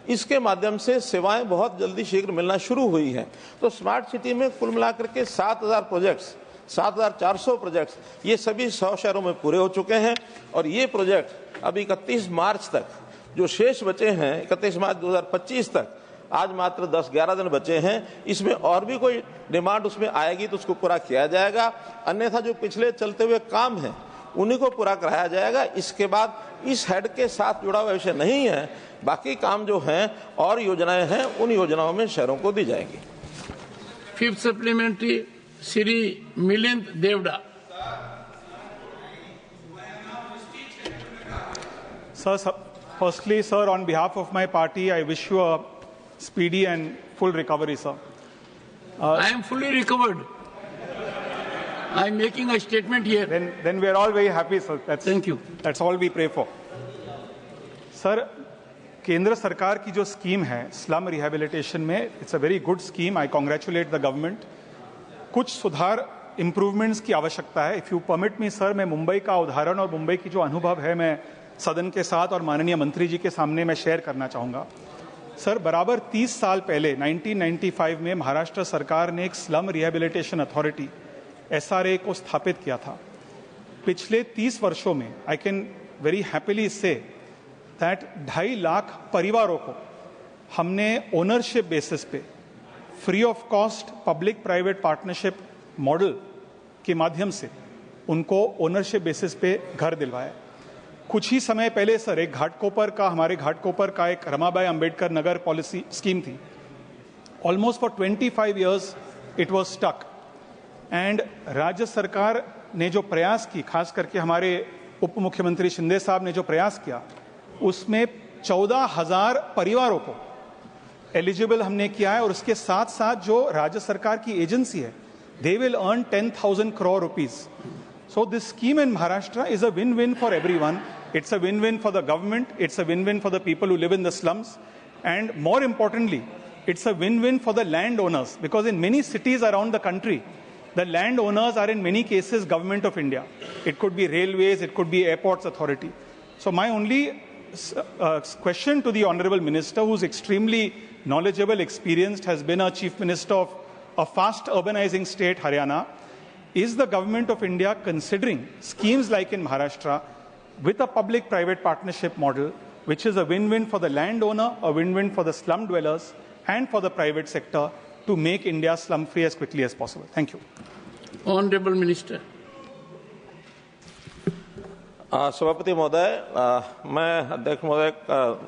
[SPEAKER 14] इसके माध्यम से सेवाएं बहुत जल्दी शीघ्र मिलना शुरू हुई हैं। तो स्मार्ट सिटी में कुल मिलाकर के 7,000 प्रोजेक्ट्स, 7,400 प्रोजेक्ट्स, ये सभी 100 शहरों में पूरे हो चुके हैं। और ये प्रोजेक्ट अभी 31 मार्च तक जो शेष बचे हैं, 31 मार्च 2025 तक, आज मात्र 10-11 दिन बचे हैं। इसमें और भी कोई डिमांड उसमें आएगी तो उसको पूरा किया जाएगा, अन्यथा जो पिछले चलते हुए काम हैं उन्हीं को पूरा कराया जाएगा। इसके बाद इस हेड के साथ जुड़ा हुआ विषय नहीं है, बाकी काम जो हैं और योजनाएं हैं उन योजनाओं में शहरों को दी जाएगी।
[SPEAKER 1] Fifth supplementary Shri Milind Deora.
[SPEAKER 17] Firstly, sir, on behalf of my party, I wish you a speedy and full recovery, sir.
[SPEAKER 1] I am fully recovered. I am making a statement here.
[SPEAKER 17] Then we are all very happy, sir.
[SPEAKER 1] Thank you.
[SPEAKER 17] That's all we pray for. Sir, केंद्र सरकार की जो स्कीम है स्लम रिहेबिलिटेशन में, it's a very good scheme. I congratulate the government. कुछ सुधार इंप्रूवमेंट्स की आवश्यकता है. If you permit me sir, मैं मुंबई का उदाहरण और मुंबई की जो अनुभव है मैं सदन के साथ और माननीय मंत्री जी के सामने मैं शेयर करना चाहूँगा. सर, बराबर 30 साल पहले 1995 में महाराष्ट्र सरकार ने एक स्लम रिहेबिलिटेशन अथॉरिटी SRA को स्थापित किया था. पिछले 30 वर्षों में I can very happily say that 2.5 lakh परिवारों को हमने ओनरशिप बेसिस पे free of cost public private partnership model के माध्यम से उनको ओनरशिप बेसिस पे घर दिलवाया. कुछ ही समय पहले सर एक हमारे घाटकोपर का एक रमाबाई अंबेडकर नगर पॉलिसी स्कीम थी. Almost for 25 years it was stuck. And राज्य सरकार ने जो प्रयास की, खास करके हमारे उप मुख्यमंत्री शिंदे साहब ने जो प्रयास किया, उसमें 14,000 परिवारों को एलिजिबल हमने किया है. और उसके साथ साथ जो राज्य सरकार की एजेंसी है, they will earn 10,000 crore rupees. So this scheme in Maharashtra is a win-win for everyone. It's a win-win for the government. It's a win-win for the people who live in the slums. And more importantly, it's a win-win for the landowners, because in many cities around the country, the landowners are in many cases government of India. It could be railways, it could be airports authority. So my only question to the Honorable Minister, who's extremely knowledgeable, experienced, has been a Chief Minister of a fast urbanizing state, Haryana, is the government of India considering schemes like in Maharashtra with a public-private partnership model, which is a win-win for the landowner, a win-win for the slum dwellers, and for the private sector to make India slum-free as quickly as possible? Thank you.
[SPEAKER 1] Honorable Minister.
[SPEAKER 14] सभापति महोदय, मैं अध्यक्ष महोदय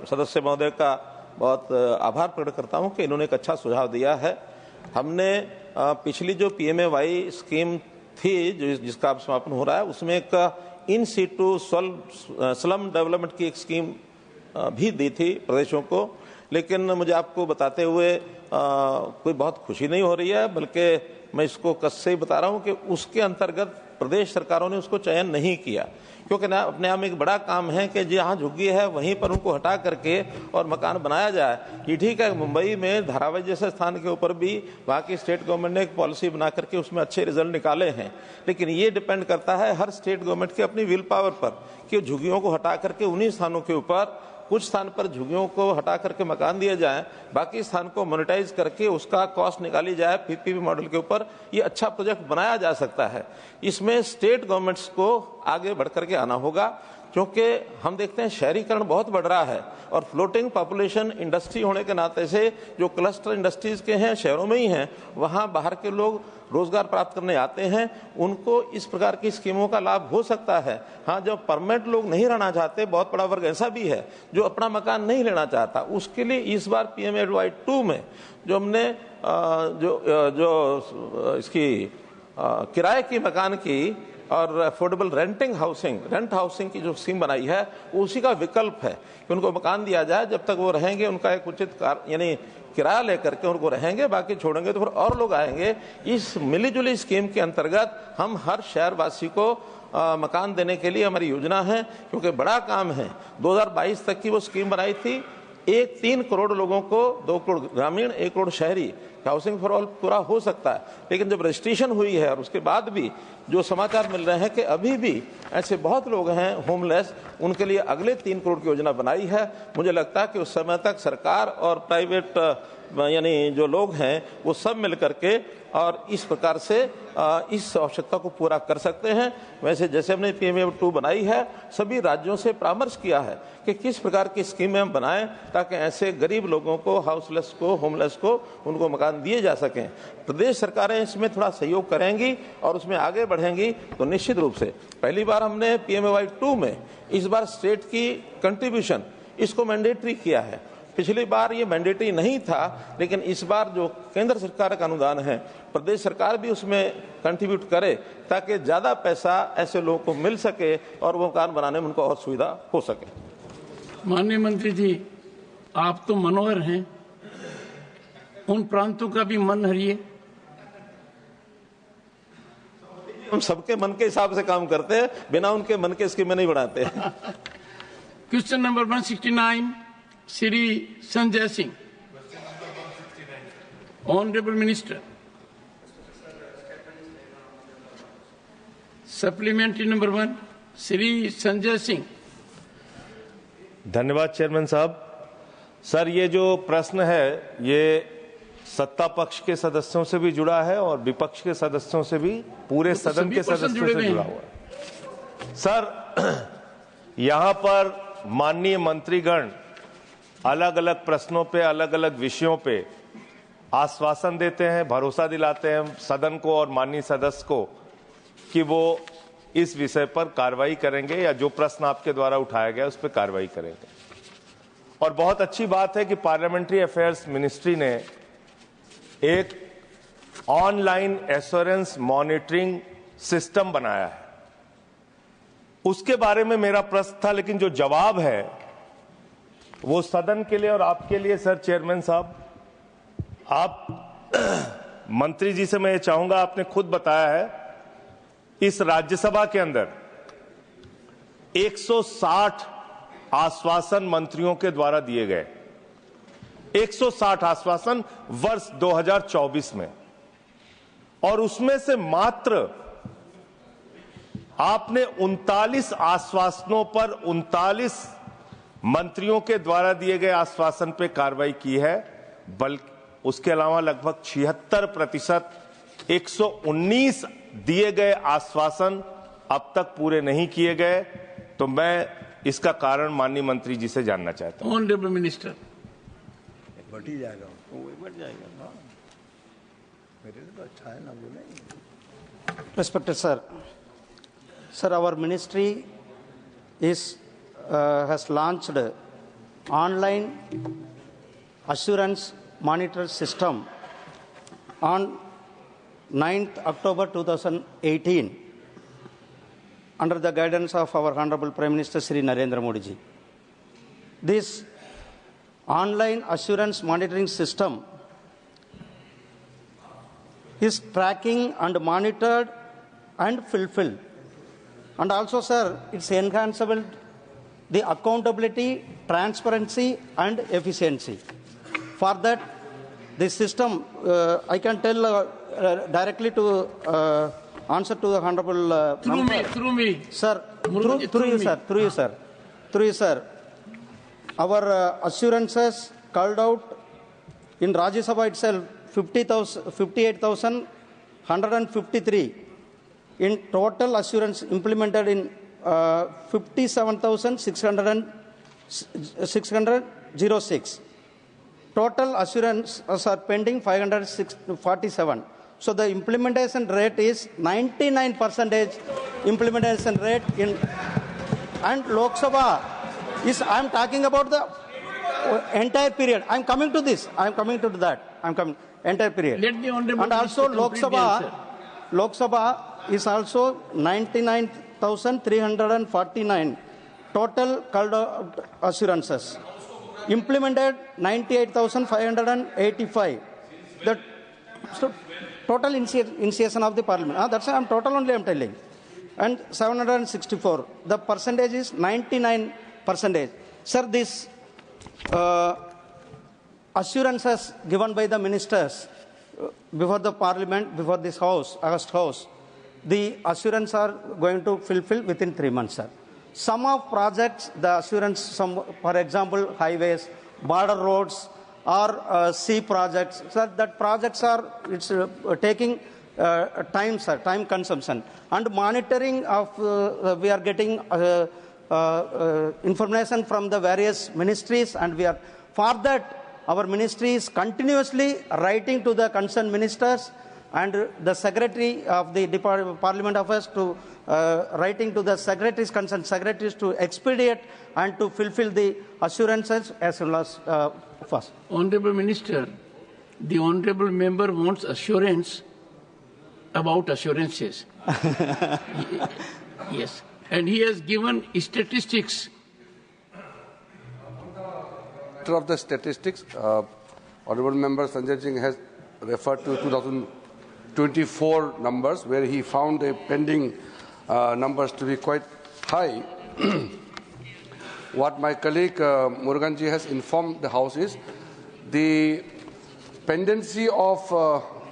[SPEAKER 14] सदस्य महोदय का बहुत आभार प्रकट करता हूं कि इन्होंने एक अच्छा सुझाव दिया है. हमने पिछली जो PMAY स्कीम थी जिसका अब समापन हो रहा है, उसमें एक इन सीटू स्लम डेवलपमेंट की एक स्कीम भी दी थी प्रदेशों को. लेकिन मुझे आपको बताते हुए कोई बहुत खुशी नहीं हो रही है, बल्कि मैं इसको कस से ही बता रहा हूं कि उसके अंतर्गत प्रदेश सरकारों ने उसको चयन नहीं किया, क्योंकि ना अपने आप में एक बड़ा काम है कि जहाँ झुग्गी है वहीं पर उनको हटा करके और मकान बनाया जाए. ये ठीक है, मुंबई में धारावी जैसे स्थान के ऊपर भी वहाँ की स्टेट गवर्नमेंट ने एक पॉलिसी बना करके उसमें अच्छे रिजल्ट निकाले हैं. लेकिन ये डिपेंड करता है हर स्टेट गवर्नमेंट की अपनी विल पावर पर कि झुग्गियों को हटा करके उन्हीं स्थानों के ऊपर, कुछ स्थान पर झुग्गियों को हटा करके मकान दिए जाएं, बाकी स्थान को मोनेटाइज करके उसका कॉस्ट निकाली जाए PPP मॉडल के ऊपर. ये अच्छा प्रोजेक्ट बनाया जा सकता है. इसमें स्टेट गवर्नमेंट्स को आगे बढ़ करके आना होगा, क्योंकि हम देखते हैं शहरीकरण बहुत बढ़ रहा है और फ्लोटिंग पॉपुलेशन इंडस्ट्री होने के नाते से जो क्लस्टर इंडस्ट्रीज के हैं शहरों में ही हैं, वहाँ बाहर के लोग रोजगार प्राप्त करने आते हैं, उनको इस प्रकार की स्कीमों का लाभ हो सकता है. हाँ, जो परमानेंट लोग नहीं रहना चाहते, बहुत बड़ा वर्ग ऐसा भी है जो अपना मकान नहीं लेना चाहता, उसके लिए इस बार PMAY 2 में जो हमने जो इसकी किराए की मकान की और अफोर्डेबल रेंट हाउसिंग की जो स्कीम बनाई है उसी का विकल्प है कि उनको मकान दिया जाए, जब तक वो रहेंगे उनका एक उचित यानी किराया लेकर के उनको रहेंगे, बाकी छोड़ेंगे तो फिर और लोग आएंगे। इस मिलीजुली स्कीम के अंतर्गत हम हर शहरवासी को मकान देने के लिए हमारी योजना है, क्योंकि बड़ा काम है। 2022 तक की वो स्कीम बनाई थी, 3 करोड़ लोगों को, 2 करोड़ ग्रामीण, 1 करोड़ शहरी हाउसिंग फॉर ऑल पूरा हो सकता है। लेकिन जब रजिस्ट्रेशन हुई है और उसके बाद भी जो समाचार मिल रहे हैं कि अभी भी ऐसे बहुत लोग हैं होमलेस, उनके लिए अगले 3 करोड़ की योजना बनाई है। मुझे लगता है कि उस समय तक सरकार और प्राइवेट यानी जो लोग हैं वो सब मिल करके और इस प्रकार से इस आवश्यकता को पूरा कर सकते हैं। वैसे जैसे हमने PMAY-2 बनाई है, सभी राज्यों से परामर्श किया है कि किस प्रकार की स्कीमें हम बनाएं ताकि ऐसे गरीब लोगों को, हाउसलेस को, होमलेस को, उनको मकान दिए जा सकें। प्रदेश सरकारें इसमें थोड़ा सहयोग करेंगी और उसमें आगे बढ़ेंगी तो निश्चित रूप से पहली बार हमने PMAY-2 में इस बार स्टेट की कंट्रीब्यूशन इसको मैंडेटरी किया है। पिछली बार ये मैंडेटरी नहीं था, लेकिन इस बार जो केंद्र सरकार का अनुदान है, प्रदेश सरकार भी उसमें कंट्रीब्यूट करे ताकि ज्यादा पैसा ऐसे लोगों को मिल सके और वो मकान बनाने में उनको और सुविधा हो सके।
[SPEAKER 1] माननीय मंत्री जी, आप तो मनोहर हैं, उन प्रांतों का भी मन हरिए।
[SPEAKER 14] हम सबके मन के हिसाब से काम करते हैं, बिना उनके मन के स्कीमें नहीं बनाते।
[SPEAKER 1] Question number 169, Shri Sanjay Singh. Honorable Minister. Supplementary number 1, Shri Sanjay Singh.
[SPEAKER 9] धन्यवाद चेयरमैन साहब। सर, ये जो प्रश्न है ये सत्ता पक्ष के सदस्यों से भी जुड़ा है और विपक्ष के सदस्यों से भी, पूरे सदन के सदस्यों से जुड़ा हुआ है। सर, यहाँ पर माननीय मंत्रीगण अलग अलग प्रश्नों पे, अलग अलग विषयों पे आश्वासन देते हैं, भरोसा दिलाते हैं सदन को और माननीय सदस्य को कि वो इस विषय पर कार्रवाई करेंगे या जो प्रश्न आपके द्वारा उठाया गया उस पर कार्रवाई करेंगे। और बहुत अच्छी बात है कि पार्लियामेंट्री अफेयर्स मिनिस्ट्री ने एक ऑनलाइन एश्योरेंस मॉनिटरिंग सिस्टम बनाया है। उसके बारे में मेरा प्रश्न था, लेकिन जो जवाब है वो सदन के लिए और आपके लिए सर चेयरमैन साहब, आप मंत्री जी से मैं ये चाहूंगा, आपने खुद बताया है इस राज्यसभा के अंदर 160 आश्वासन मंत्रियों के द्वारा दिए गए, 160 आश्वासन वर्ष 2024 में, और उसमें से मात्र आपने 39 आश्वासनों पर 39 मंत्रियों के द्वारा दिए गए आश्वासन पे कार्रवाई की है, बल्कि उसके अलावा लगभग 76% 119 दिए गए आश्वासन अब तक पूरे नहीं किए गए। तो मैं इसका कारण माननीय मंत्री जी से जानना चाहता हूं।
[SPEAKER 1] Honourable minister.
[SPEAKER 18] बढ़ ही जाएगा, बढ़ जाएगा ना, मेरे लिए तो अच्छा है ना, बोले।
[SPEAKER 13] Respected sir, our ministry has launched online assurance monitor system on 9th October 2018 under the guidance of our Honorable Prime Minister Shri Narendra Modi ji. This online assurance monitoring system is tracking and monitored and fulfilled. And also, sir, it's enhanceable the accountability, transparency, and efficiency. For that, the system, I can tell directly to answer to the Honorable
[SPEAKER 1] Through me.
[SPEAKER 13] Sir, through you, sir. Our assurances called out in Rajya Sabha itself, 58,153. In total assurance implemented in 57,606. Total assurance are pending 547. So the implementation rate is 99% implementation rate in, and Lok Sabha is, I am talking about the entire period. I am coming to this. I am coming to that. I am coming entire period.
[SPEAKER 1] Let the honorable
[SPEAKER 13] and also Lok Sabha
[SPEAKER 19] is also 99,349 total called assurances. Implemented 98,585. The total initiation of the parliament. That's total only I'm telling. And 764. The percentage is 99%. Sir, this assurances given by the ministers before the parliament, before this house, August House, the assurance are going to fulfill within 3 months, sir. Some of projects, the assurance, some, for example, highways, border roads, or sea projects, sir, that projects are taking time, sir, time consumption. And monitoring of, we are getting information from the various ministries, and we are, for that, our ministry is continuously writing to the concerned ministers and the secretary of the Parliament Affairs to writing to the secretaries, concerned secretaries, to expedite and to fulfill the assurances as soon as first.
[SPEAKER 1] Honorable Minister, the honorable member wants assurance about assurances. Yes, and he has given statistics.
[SPEAKER 20] Of the statistics, Honorable Member Sanjay Singh has referred to 2024 numbers, where he found the pending numbers to be quite high. What my colleague Muruganji has informed the House is the pendency of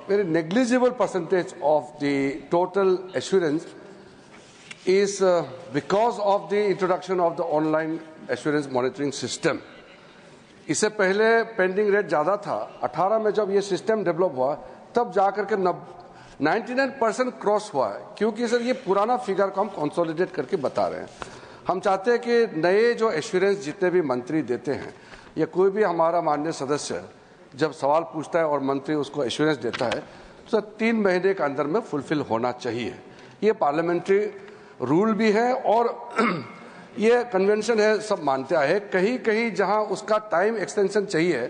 [SPEAKER 20] very negligible percentage of the total assurance is because of the introduction of the online assurance monitoring system. इससे पहले पेंडिंग रेट ज़्यादा था। 18 में जब ये सिस्टम डेवलप हुआ तब जाकर के 99% क्रॉस हुआ है, क्योंकि सर ये पुराना फिगर को हम कंसोलिडेट करके बता रहे हैं। हम चाहते हैं कि नए जो एश्योरेंस जितने भी मंत्री देते हैं या कोई भी हमारा माननीय सदस्य जब सवाल पूछता है और मंत्री उसको एश्योरेंस देता है तो सर 3 महीने के अंदर में फुलफिल होना चाहिए। ये पार्लियामेंट्री रूल भी है और ये कन्वेंशन है, सब मानते आए हैं। कहीं कहीं जहां उसका टाइम एक्सटेंशन चाहिए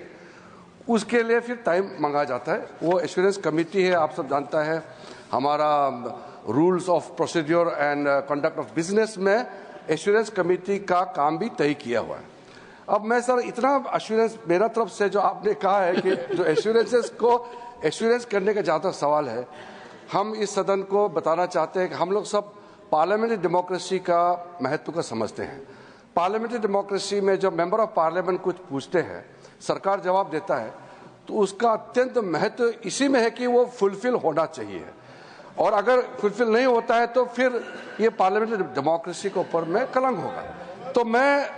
[SPEAKER 20] उसके लिए फिर टाइम मांगा जाता है। वो एश्योरेंस कमेटी है, आप सब जानता है, हमारा rules of procedure and conduct of business में एश्योरेंस कमेटी का काम भी तय किया हुआ है। अब मैं सर इतना एश्योरेंस मेरा तरफ से जो आपने कहा है कि जो एश्योरेंसेस को एश्योरेंस करने का जहाँ तक सवाल है, हम इस सदन को बताना चाहते हैं कि हम लोग सब पार्लियामेंट्री डेमोक्रेसी का महत्व को समझते हैं। पार्लियामेंट्री डेमोक्रेसी में जब मेंबर ऑफ पार्लियामेंट कुछ पूछते हैं, सरकार जवाब देता है, तो उसका अत्यंत महत्व इसी में है कि वो फुलफिल होना चाहिए, और अगर फुलफिल नहीं होता है तो फिर ये पार्लियामेंट्री डेमोक्रेसी के ऊपर में कलंक होगा। तो मैं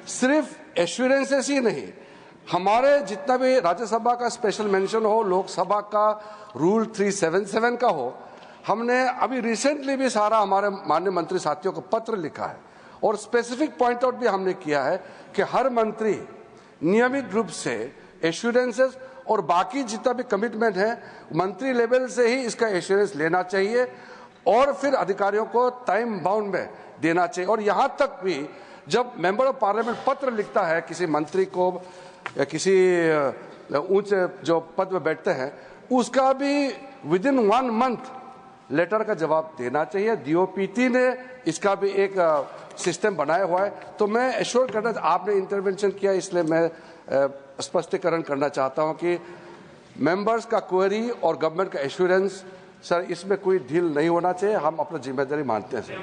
[SPEAKER 20] सिर्फ एश्योरेंसेस ही नहीं, हमारे जितना भी राज्यसभा का स्पेशल मेंशन हो, लोकसभा का रूल 377 का हो, हमने अभी रिसेंटली भी सारा हमारे माननीय मंत्री साथियों को पत्र लिखा है और स्पेसिफिक पॉइंट आउट भी हमने किया है कि हर मंत्री नियमित रूप से एश्योरेंसेस और बाकी जितना भी कमिटमेंट है मंत्री लेवल से ही इसका एश्योरेंस लेना चाहिए और फिर अधिकारियों को टाइम बाउंड में देना चाहिए। और यहाँ तक भी जब मेंबर ऑफ पार्लियामेंट पत्र लिखता है किसी मंत्री को या किसी ऊंचे जो पद में बैठते हैं, उसका भी विदिन 1 मंथ लेटर का जवाब देना चाहिए। डीओपीटी ने इसका भी एक सिस्टम बनाया हुआ है। तो मैं एश्योर करना, आपने इंटरवेंशन किया इसलिए मैं स्पष्टीकरण करना चाहता हूं कि मेंबर्स का क्वेरी और गवर्नमेंट का एश्योरेंस, सर इसमें कोई ढील नहीं होना चाहिए। हम अपना जिम्मेदारी मानते हैं सर।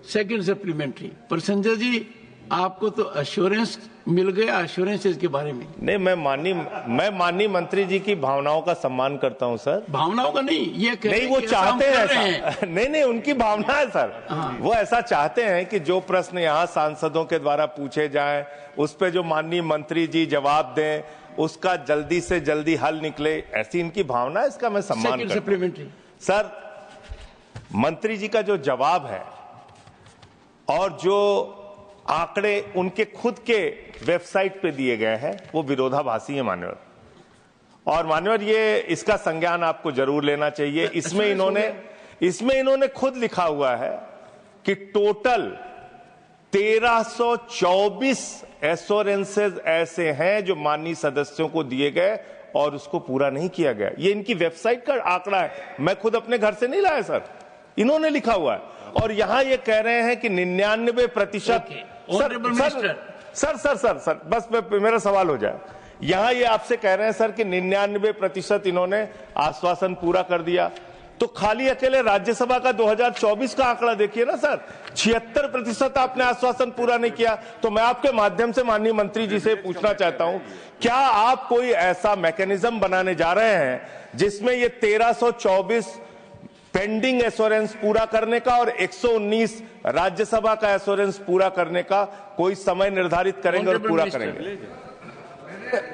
[SPEAKER 1] सेकंड सप्लीमेंट्री पर संजय जी, आपको तो एश्योरेंस मिल गया एश्योरेंसेस के बारे में।
[SPEAKER 21] नहीं, मैं माननीय मंत्री जी की भावनाओं का सम्मान करता हूं सर।
[SPEAKER 1] भावनाओं का नहीं, ये
[SPEAKER 21] नहीं, वो चाहते हैं ऐसा। नहीं, उनकी भावना है सर। वो ऐसा चाहते हैं कि जो प्रश्न यहाँ सांसदों के द्वारा पूछे जाएं, उस पे जो माननीय मंत्री जी जवाब दें, उसका जल्दी से जल्दी हल निकले, ऐसी इनकी भावना है। इसका मैं सम्मान करता हूं सर। मंत्री जी का जो जवाब है और जो आंकड़े उनके खुद के वेबसाइट पे दिए गए हैं वो विरोधाभासी है मान्यवर। और मान्यवर ये इसका संज्ञान आपको जरूर लेना चाहिए। इसमें इन्होंने खुद लिखा हुआ है कि टोटल 1324 एश्योरेंसेज ऐसे हैं जो माननीय सदस्यों को दिए गए और उसको पूरा नहीं किया गया। ये इनकी वेबसाइट का आंकड़ा है, मैं खुद अपने घर से नहीं लाया सर, इन्होंने लिखा हुआ है। और यहां ये कह रहे हैं कि 99%। सर बस मेरा सवाल हो जाए। यहां ये आपसे कह रहे हैं सर कि 99% इन्होंने आश्वासन पूरा कर दिया, तो खाली अकेले राज्यसभा का 2024 का आंकड़ा देखिए ना सर, 76% आपने आश्वासन पूरा नहीं किया। तो मैं आपके माध्यम से माननीय मंत्री जी से पूछना चाहता हूं, क्या आप कोई ऐसा मैकेनिज्म बनाने जा रहे हैं जिसमें ये 1324 पेंडिंग एश्योरेंस पूरा करने का और 119 राज्यसभा का एश्योरेंस पूरा करने का कोई समय निर्धारित करेंगे और पूरा करेंगे?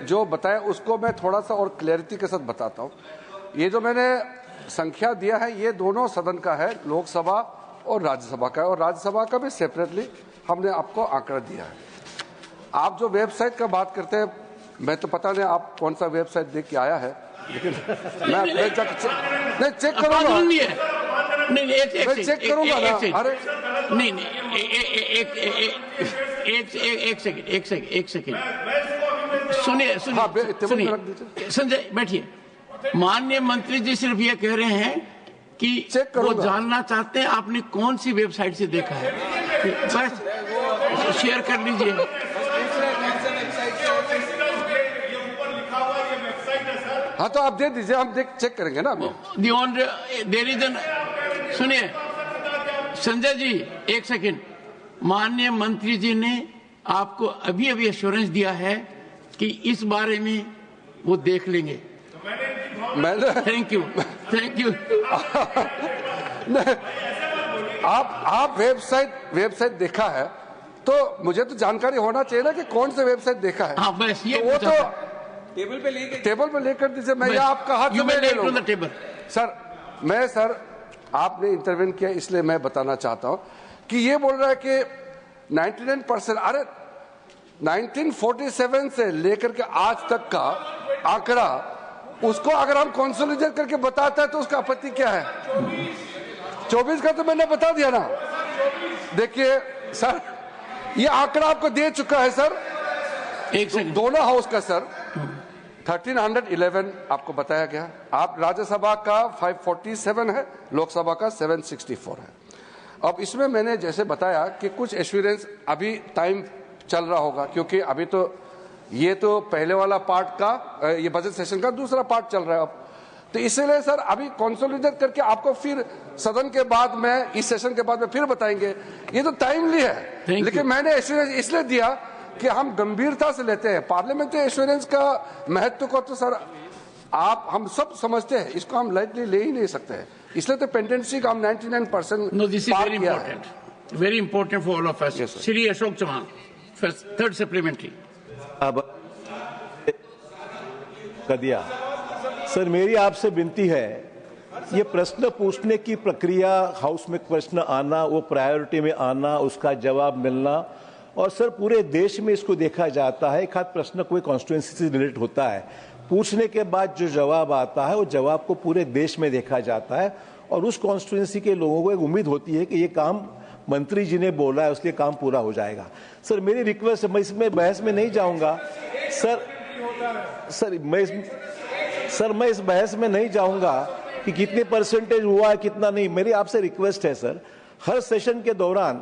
[SPEAKER 20] जो बताया उसको मैं थोड़ा सा और क्लैरिटी के साथ बताता हूं। ये जो मैंने संख्या दिया है ये दोनों सदन का है, लोकसभा और राज्यसभा का है, और राज्यसभा का भी सेपरेटली हमने आपको आंकड़ा दिया है। आप जो वेबसाइट का बात करते हैं, मैं तो पता नहीं आप कौन सा वेबसाइट देख के आया है, लेकिन मैं चेक करूंगा। मैं चेक करूंगा ना। अरे
[SPEAKER 1] एक सेकेंड सुनिए संजय बैठिए। माननीय मंत्री जी सिर्फ ये कह रहे हैं कि वो जानना चाहते हैं आपने कौन सी वेबसाइट से देखा है, बस शेयर कर लीजिए।
[SPEAKER 20] हाँ तो आप दे दीजिए, हम चेक करेंगे ना।
[SPEAKER 1] देयर इज एन, सुनिए संजय जी एक सेकेंड, माननीय मंत्री जी ने आपको अभी अभी एश्योरेंस दिया है कि इस बारे में वो देख लेंगे। थैंक यू
[SPEAKER 20] आप वेबसाइट देखा है तो मुझे तो जानकारी होना चाहिए ना कि कौन से वेबसाइट देखा है।
[SPEAKER 1] हाँ बस ये
[SPEAKER 20] तो वो तो टेबल पे लेकर दीजिए, मैं आपका हाथ में ले लूंगा सर आपने इंटरवेन किया इसलिए मैं बताना चाहता हूं कि ये बोल रहा है कि 99%, अरे 1947 से लेकर के आज तक का आंकड़ा, उसको अगर हम कंसोलिडेट करके बताते हैं तो उसका आपत्ति क्या है? 24 का तो मैंने बता दिया ना। देखिए सर ये आंकड़ा आपको दे चुका है सर, दोनों हाउस का सर 1311 आपको बताया गया। आप राज्यसभा का 547 है, लोकसभा का 764 है। अब इसमें मैंने जैसे बताया कि कुछ एश्योरेंस अभी टाइम चल रहा होगा, क्योंकि अभी तो ये तो पहले वाला पार्ट का, ये बजट सेशन का दूसरा पार्ट चल रहा है अब, तो इसलिए सर अभी कंसोलिडेट करके आपको फिर सदन के बाद में, इस सेशन के बाद में फिर बताएंगे। ये तो टाइमली है, लेकिन मैंने एश्योरेंस इसलिए दिया कि हम गंभीरता से लेते हैं पार्लियामेंट्री एश्योरेंस का महत्व को। तो सर आप हम सब समझते हैं, इसको हम लाइटली ले ही नहीं सकते हैं, इसलिए तो पेंडेंसी का हम 99%
[SPEAKER 1] No, this is very important. Very important for all of us. Yes, Shri Ashok Chauhan, first, third supplementary.
[SPEAKER 9] अब कर दिया सर, मेरी आपसे विनती है, ये प्रश्न पूछने की प्रक्रिया, हाउस में प्रश्न आना, वो प्रायोरिटी में आना, उसका जवाब मिलना, और सर पूरे देश में इसको देखा जाता है। एक हाथ प्रश्न कोई कॉन्स्टिट्यूएंसी से रिलेटेड होता है, पूछने के बाद जो जवाब आता है वो जवाब को पूरे देश में देखा जाता है, और उस कॉन्स्टिट्यूएंसी के लोगों को एक उम्मीद होती है कि ये काम मंत्री जी ने बोला है इसलिए काम पूरा हो जाएगा। सर मेरी रिक्वेस्ट है, मैं इसमें बहस में नहीं जाऊंगा सर मैं इस बहस में नहीं जाऊंगा कि कितने परसेंटेज हुआ है कितना नहीं। मेरी आपसे रिक्वेस्ट है सर, हर सेशन के दौरान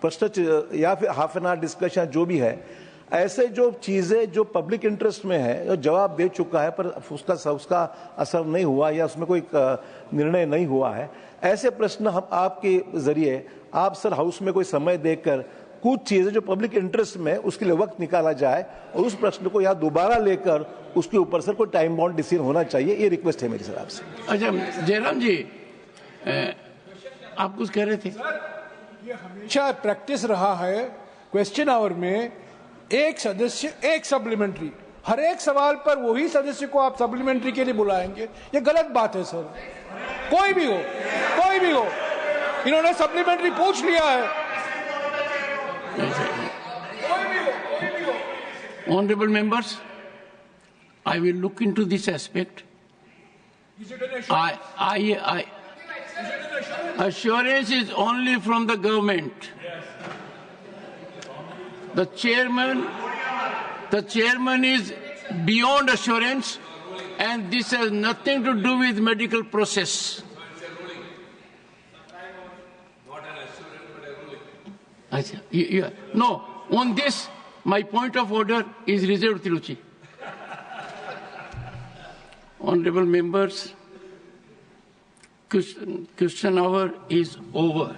[SPEAKER 9] प्रश्न या फिर हाफ एन आवर डिस्कशन जो भी है, ऐसे जो चीजें जो पब्लिक इंटरेस्ट में है, जो जवाब दे चुका है पर उसका असर नहीं हुआ या उसमें कोई निर्णय नहीं हुआ है, ऐसे प्रश्न हम आपके जरिए, आप सर हाउस में कोई समय देकर कुछ चीजें जो पब्लिक इंटरेस्ट में उसके लिए वक्त निकाला जाए और उस प्रश्न को यहाँ दोबारा लेकर उसके ऊपर सर कोई टाइम बाउंड डिसीजन होना चाहिए, ये रिक्वेस्ट है मेरी सर आपसे।
[SPEAKER 1] अच्छा जयराम जी, आप कुछ कह रहे थे?
[SPEAKER 2] ये हमेशा प्रैक्टिस रहा है क्वेश्चन आवर में, एक सदस्य एक सप्लीमेंट्री, हर एक सवाल पर वही सदस्य को आप सप्लीमेंट्री के लिए बुलाएंगे, ये गलत बात है सर। कोई भी हो, इन्होंने सप्लीमेंट्री पूछ लिया है।
[SPEAKER 1] Honorable members, I will look into this aspect. Assurance is only from the government. The chairman is beyond assurance, and this has nothing to do with medical process. No, on this, my point of order is reserved, Tiruchi. Honorable members, question hour is over.